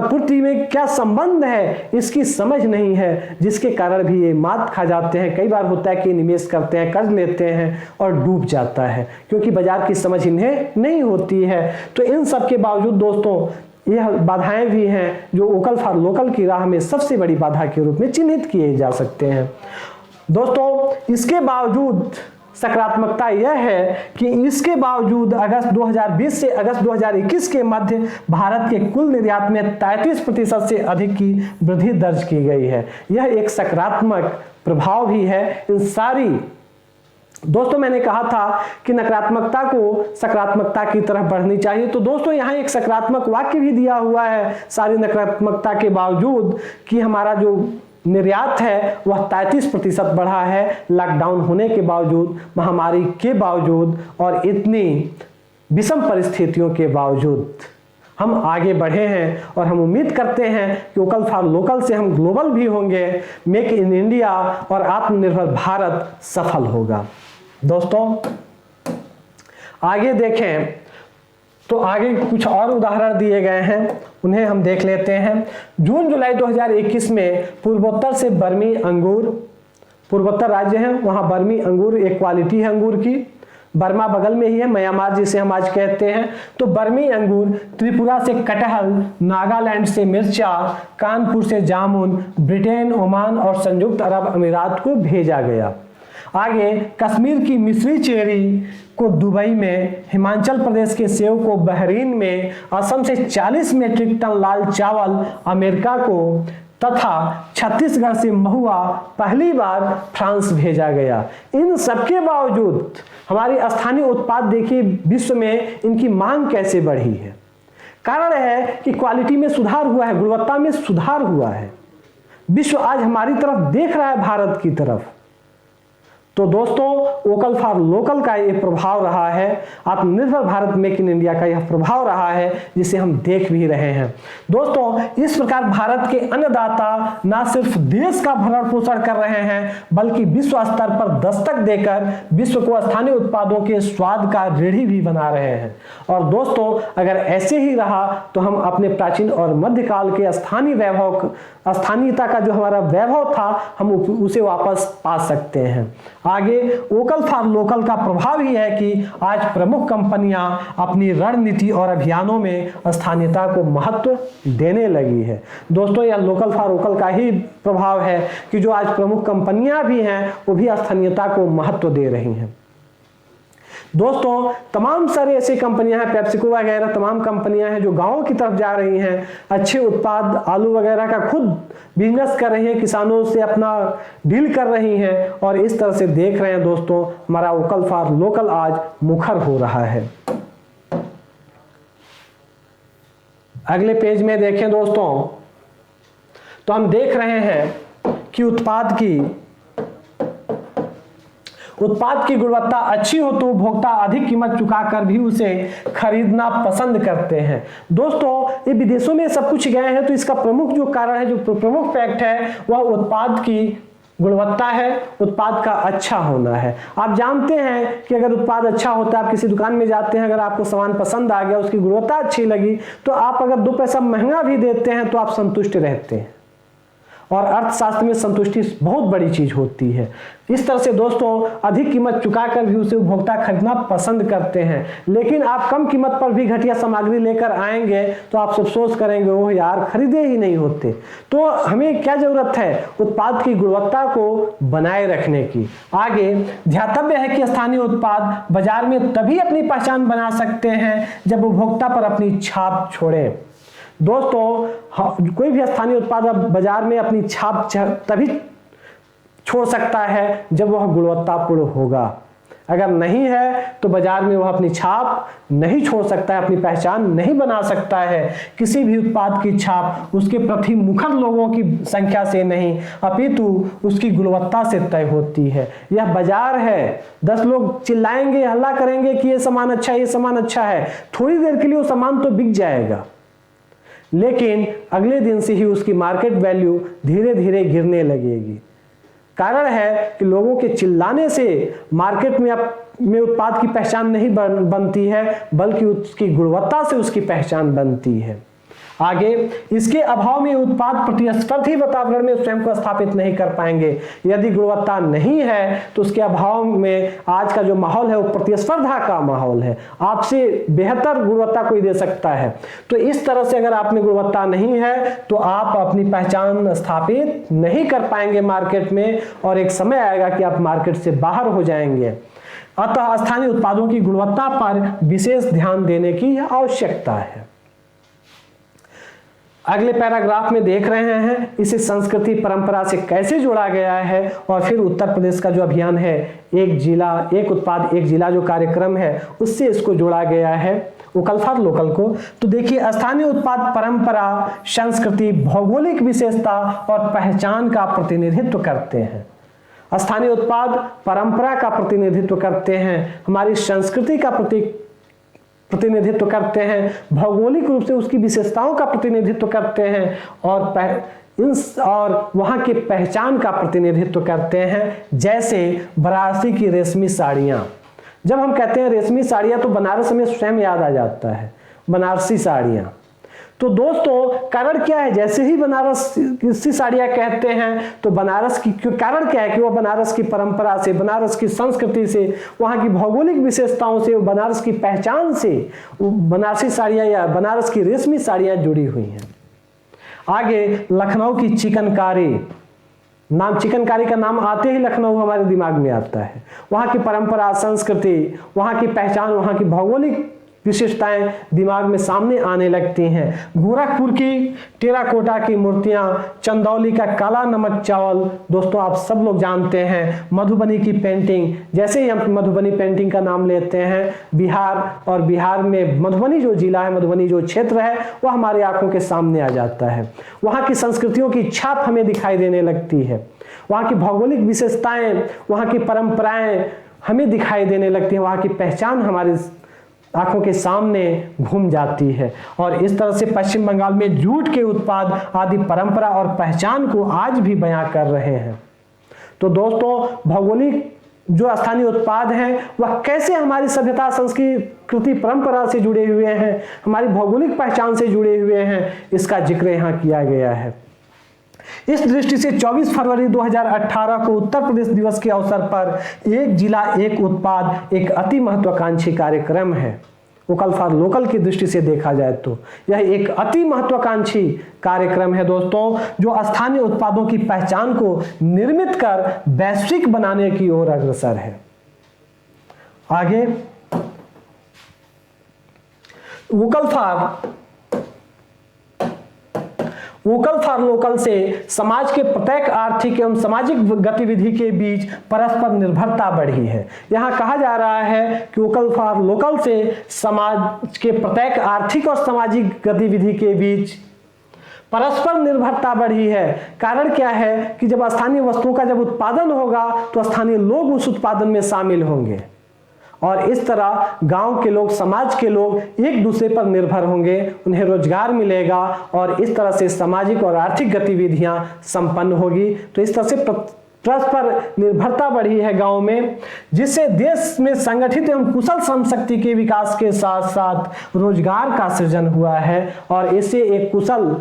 पूर्ति में क्या संबंध है, इसकी समझ नहीं है, जिसके कारण भी ये मात खा जाते हैं। कई बार होता है कि निवेश करते हैं, कर्ज लेते हैं और डूब जाता है क्योंकि बाजार की समझ इन्हें नहीं होती है। तो इन सब के बावजूद दोस्तों यह बाधाएं भी हैं जो वोकल फॉर लोकल की राह में सबसे बड़ी बाधा के रूप में चिन्हित किए जा सकते हैं। दोस्तों इसके बावजूद सकारात्मकता यह है कि इसके बावजूद अगस्त 2020 से अगस्त 2021 के मध्य भारत के कुल निर्यात में 33% से अधिक की वृद्धि दर्ज की गई है। यह एक सकारात्मक प्रभाव भी है। इन सारी दोस्तों मैंने कहा था कि नकारात्मकता को सकारात्मकता की तरफ बढ़नी चाहिए, तो दोस्तों यहाँ एक सकारात्मक वाक्य भी दिया हुआ है सारी नकारात्मकता के बावजूद कि हमारा जो निर्यात है वह 33% बढ़ा है। लॉकडाउन होने के बावजूद, महामारी के बावजूद और इतनी विषम परिस्थितियों के बावजूद हम आगे बढ़े हैं और हम उम्मीद करते हैं कि वोकल फॉर लोकल से हम ग्लोबल भी होंगे, मेक इन इंडिया और आत्मनिर्भर भारत सफल होगा। दोस्तों आगे देखें तो आगे कुछ और उदाहरण दिए गए हैं, उन्हें हम देख लेते हैं। जून जुलाई 2021 में पूर्वोत्तर से बर्मी अंगूर, पूर्वोत्तर राज्य हैं वहाँ बर्मी अंगूर एक क्वालिटी है अंगूर की, बर्मा बगल में ही है, म्यांमार जिसे हम आज कहते हैं। तो बर्मी अंगूर, त्रिपुरा से कटहल, नागालैंड से मिर्चा, कानपुर से जामुन, ब्रिटेन, ओमान और संयुक्त अरब अमीरात को भेजा गया। आगे कश्मीर की मिस्री चेरी को दुबई में, हिमाचल प्रदेश के सेब को बहरीन में, असम से 40 मीट्रिक टन लाल चावल अमेरिका को तथा छत्तीसगढ़ से महुआ पहली बार फ्रांस भेजा गया। इन सबके बावजूद हमारी स्थानीय उत्पाद देखिए विश्व में इनकी मांग कैसे बढ़ी है। कारण है कि क्वालिटी में सुधार हुआ है, गुणवत्ता में सुधार हुआ है। विश्व आज हमारी तरफ देख रहा है, भारत की तरफ। तो दोस्तों वोकल फॉर लोकल का यह प्रभाव रहा है, आत्मनिर्भर भारत मेक इन इंडिया का यह प्रभाव रहा है जिसे हम देख भी रहे हैं। दोस्तों इस प्रकार भारत के अन्नदाता न सिर्फ देश का भरण पोषण कर रहे हैं बल्कि विश्व स्तर पर दस्तक देकर विश्व को स्थानीय उत्पादों के स्वाद का ऋणी भी बना रहे हैं। और दोस्तों अगर ऐसे ही रहा तो हम अपने प्राचीन और मध्यकाल के स्थानीयता का जो हमारा वैभव था हम उसे वापस पा सकते हैं। आगे वोकल फॉर लोकल का प्रभाव ही है कि आज प्रमुख कंपनियां अपनी रणनीति और अभियानों में स्थानीयता को महत्व देने लगी है। दोस्तों यह लोकल फॉर वोकल का ही प्रभाव है कि जो आज प्रमुख कंपनियां भी हैं वो भी स्थानीयता को महत्व दे रही हैं। दोस्तों तमाम सारे ऐसी कंपनियां हैं, पेप्सिको वगैरह तमाम कंपनियां हैं जो गांवों की तरफ जा रही हैं, अच्छे उत्पाद आलू वगैरह का खुद बिजनेस कर रही हैं, किसानों से अपना डील कर रही हैं और इस तरह से देख रहे हैं दोस्तों हमारा वोकल फॉर लोकल आज मुखर हो रहा है। अगले पेज में देखें दोस्तों तो हम देख रहे हैं कि उत्पाद की गुणवत्ता अच्छी हो तो उपभोक्ता अधिक कीमत चुकाकर भी उसे खरीदना पसंद करते हैं। दोस्तों ये विदेशों में सब कुछ गए हैं तो इसका प्रमुख जो कारण है, जो प्रमुख फैक्ट है वह उत्पाद की गुणवत्ता है, उत्पाद का अच्छा होना है। आप जानते हैं कि अगर उत्पाद अच्छा होता है, आप किसी दुकान में जाते हैं, अगर आपको सामान पसंद आ गया, उसकी गुणवत्ता अच्छी लगी तो आप अगर 2 पैसा महंगा भी देते हैं तो आप संतुष्ट रहते हैं। और अर्थशास्त्र में संतुष्टि बहुत बड़ी चीज होती है। इस तरह से दोस्तों अधिक कीमत चुकाकर भी उसे उपभोक्ता खरीदना पसंद करते हैं। लेकिन आप कम कीमत पर भी घटिया सामग्री लेकर आएंगे तो आप अफसोस करेंगे ओह यार खरीदे ही नहीं होते। तो हमें क्या जरूरत है, उत्पाद की गुणवत्ता को बनाए रखने की। आगे ध्यातव्य है कि स्थानीय उत्पाद बाजार में तभी अपनी पहचान बना सकते हैं जब उपभोक्ता पर अपनी छाप छोड़े। दोस्तों कोई भी स्थानीय उत्पाद बाजार में अपनी छाप तभी छोड़ सकता है जब वह गुणवत्तापूर्ण होगा। अगर नहीं है तो बाजार में वह अपनी छाप नहीं छोड़ सकता है, अपनी पहचान नहीं बना सकता है। किसी भी उत्पाद की छाप उसके प्रति मुखर लोगों की संख्या से नहीं अपितु उसकी गुणवत्ता से तय होती है। यह बाजार है, 10 लोग चिल्लाएंगे, हल्ला करेंगे कि ये सामान अच्छा है, ये सामान अच्छा है, थोड़ी देर के लिए वो सामान तो बिक जाएगा। लेकिन अगले दिन से ही उसकी मार्केट वैल्यू धीरे धीरे गिरने लगेगी। कारण है कि लोगों के चिल्लाने से मार्केट में उत्पाद की पहचान नहीं बनती है, बल्कि उसकी गुणवत्ता से उसकी पहचान बनती है। आगे, इसके अभाव में उत्पाद प्रतिस्पर्धी वातावरण में स्वयं को स्थापित नहीं कर पाएंगे। यदि गुणवत्ता नहीं है तो उसके अभाव में आज का जो माहौल है वो प्रतिस्पर्धा का माहौल है। आपसे बेहतर गुणवत्ता कोई दे सकता है। तो इस तरह से अगर आप में गुणवत्ता नहीं है तो आप अपनी पहचान स्थापित नहीं कर पाएंगे मार्केट में, और एक समय आएगा कि आप मार्केट से बाहर हो जाएंगे। अतः स्थानीय उत्पादों की गुणवत्ता पर विशेष ध्यान देने की आवश्यकता है। अगले पैराग्राफ में देख रहे हैं इसे संस्कृति परंपरा से कैसे जोड़ा गया है, और फिर उत्तर प्रदेश का जो अभियान है एक जिला एक उत्पाद एक जिला जो कार्यक्रम है उससे इसको जोड़ा गया है, वोकल फॉर लोकल को। तो देखिए, स्थानीय उत्पाद परंपरा, संस्कृति, भौगोलिक विशेषता और पहचान का प्रतिनिधित्व करते हैं। स्थानीय उत्पाद परंपरा का प्रतिनिधित्व करते हैं, हमारी संस्कृति का प्रतिनिधित्व करते हैं, भौगोलिक रूप से उसकी विशेषताओं का प्रतिनिधित्व करते हैं, और वहां के पहचान का प्रतिनिधित्व करते हैं। जैसे बनारसी की रेशमी साड़ियां। जब हम कहते हैं रेशमी साड़ियां तो बनारस में स्वयं याद आ जाता है, बनारसी साड़ियां। तो दोस्तों, कारण क्या है? जैसे ही बनारसी साड़ियां कहते हैं तो बनारस की कारण क्या है कि वो बनारस की परंपरा से, बनारस की संस्कृति से, वहां की भौगोलिक विशेषताओं से, बनारस की पहचान से बनारसी साड़ियां या बनारस की रेशमी साड़ियां जुड़ी हुई हैं। आगे, लखनऊ की चिकनकारी। चिकनकारी का नाम आते ही लखनऊ हमारे दिमाग में आता है। वहां की परंपरा, संस्कृति, वहां की पहचान, वहां की भौगोलिक विशेषताएं दिमाग में सामने आने लगती हैं। गोरखपुर की टेराकोटा की मूर्तियां, चंदौली का काला नमक चावल, दोस्तों आप सब लोग जानते हैं। मधुबनी की पेंटिंग, जैसे ही हम मधुबनी पेंटिंग का नाम लेते हैं, बिहार, और बिहार में मधुबनी जो जिला है, मधुबनी जो क्षेत्र है, वह हमारी आंखों के सामने आ जाता है। वहां की संस्कृतियों की छाप हमें दिखाई देने लगती है। वहां की भौगोलिक विशेषताएं, वहां की परंपराएं हमें दिखाई देने लगती है। वहां की पहचान हमारी आंखों के सामने घूम जाती है। और इस तरह से पश्चिम बंगाल में जूट के उत्पाद आदि परंपरा और पहचान को आज भी बयां कर रहे हैं। तो दोस्तों, भौगोलिक जो स्थानीय उत्पाद हैं वह कैसे हमारी सभ्यता, संस्कृति, परंपरा से जुड़े हुए हैं, हमारी भौगोलिक पहचान से जुड़े हुए हैं, इसका जिक्र यहाँ किया गया है। इस दृष्टि से 24 फरवरी 2018 को उत्तर प्रदेश दिवस के अवसर पर एक जिला एक उत्पाद एक अति महत्वाकांक्षी कार्यक्रम है। वोकल फॉर लोकल की दृष्टि से देखा जाए तो यह एक अति महत्वाकांक्षी कार्यक्रम है दोस्तों, जो स्थानीय उत्पादों की पहचान को निर्मित कर वैश्विक बनाने की ओर अग्रसर है। आगे, वोकल फॉर लोकल से समाज के प्रत्येक आर्थिक एवं सामाजिक गतिविधि के बीच परस्पर निर्भरता बढ़ी है। यहाँ कहा जा रहा है कि वोकल फॉर लोकल से समाज के प्रत्येक आर्थिक और सामाजिक गतिविधि के बीच परस्पर निर्भरता बढ़ी है। कारण क्या है कि जब स्थानीय वस्तुओं का जब उत्पादन होगा तो स्थानीय लोग उस उत्पादन में शामिल होंगे, और इस तरह गांव के लोग, समाज के लोग एक दूसरे पर निर्भर होंगे, उन्हें रोजगार मिलेगा, और इस तरह से सामाजिक और आर्थिक गतिविधियां संपन्न होगी। तो इस तरह से परस्पर निर्भरता बढ़ी है गांव में, जिससे देश में संगठित एवं कुशल श्रम शक्ति के विकास के साथ साथ रोजगार का सृजन हुआ है, और इससे एक कुशल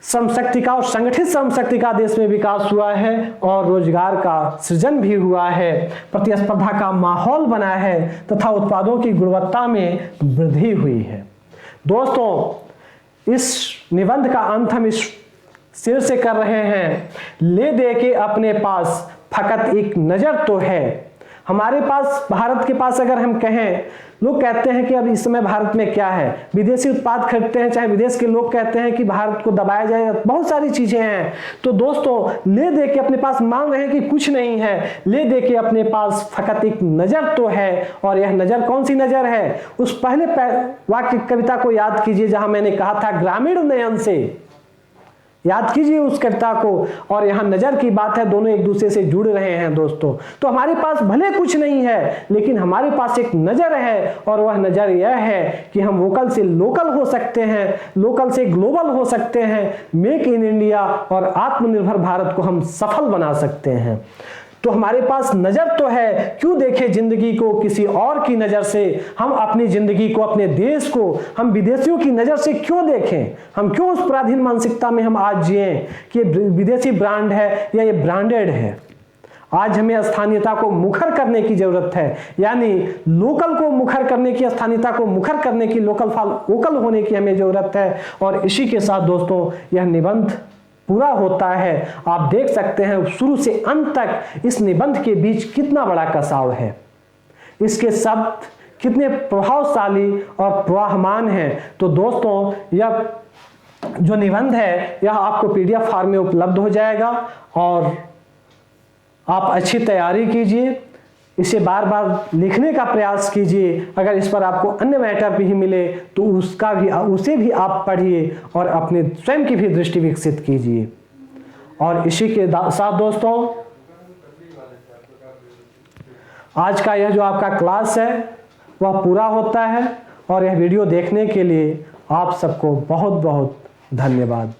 श्रम शक्ति का और संगठित श्रम शक्ति का देश में विकास हुआ है, और रोजगार का सृजन भी हुआ है, प्रतिस्पर्धा का माहौल बना है, तथा उत्पादों की गुणवत्ता में वृद्धि हुई है। दोस्तों, इस निबंध का अंत हम इस शेर से कर रहे हैं, ले दे के अपने पास फकत एक नजर तो है। हमारे पास, भारत के पास अगर हम कहें, लोग कहते हैं कि अब इस समय भारत में क्या है, विदेशी उत्पाद खरीदते हैं, चाहे विदेश के लोग कहते हैं कि भारत को दबाया जाए, बहुत सारी चीजें हैं। तो दोस्तों, ले दे के अपने पास मान रहे हैं कि कुछ नहीं है, ले दे के अपने पास फकत एक नजर तो है। और यह नजर कौन सी नजर है? उस पहले वाक्य कविता को याद कीजिए जहां मैंने कहा था ग्रामीण नयन से, याद कीजिए उस कविता को। और यहाँ नजर की बात है, दोनों एक दूसरे से जुड़ रहे हैं दोस्तों। तो हमारे पास भले कुछ नहीं है, लेकिन हमारे पास एक नजर है, और वह नजर यह है कि हम वोकल से लोकल हो सकते हैं, लोकल से ग्लोबल हो सकते हैं, मेक इन इंडिया और आत्मनिर्भर भारत को हम सफल बना सकते हैं। तो हमारे पास नजर तो है, क्यों देखें जिंदगी को किसी और की नजर से। हम अपनी जिंदगी को, अपने देश को हम विदेशियों की नजर से क्यों देखें। हम क्यों उस पराधीन मानसिकता में हम आज जिए कि ये विदेशी ब्रांड है या ये ब्रांडेड है। आज हमें स्थानीयता को मुखर करने की जरूरत है, यानी लोकल को मुखर करने की, स्थानीयता को मुखर करने की, लोकल फॉर वोकल होने की हमें जरूरत है। और इसी के साथ दोस्तों यह निबंध पूरा होता है। आप देख सकते हैं शुरू से अंत तक इस निबंध के बीच कितना बड़ा कसाव है, इसके शब्द कितने प्रभावशाली और प्रवाहमान हैं। तो दोस्तों यह जो निबंध है यह आपको पीडीएफ फॉर्म में उपलब्ध हो जाएगा, और आप अच्छी तैयारी कीजिए, इसे बार बार लिखने का प्रयास कीजिए। अगर इस पर आपको अन्य मैटर भी मिले तो उसे भी आप पढ़िए और अपने स्वयं की भी दृष्टि विकसित कीजिए। और इसी के साथ दोस्तों आज का यह जो आपका क्लास है वह पूरा होता है, और यह वीडियो देखने के लिए आप सबको बहुत बहुत धन्यवाद।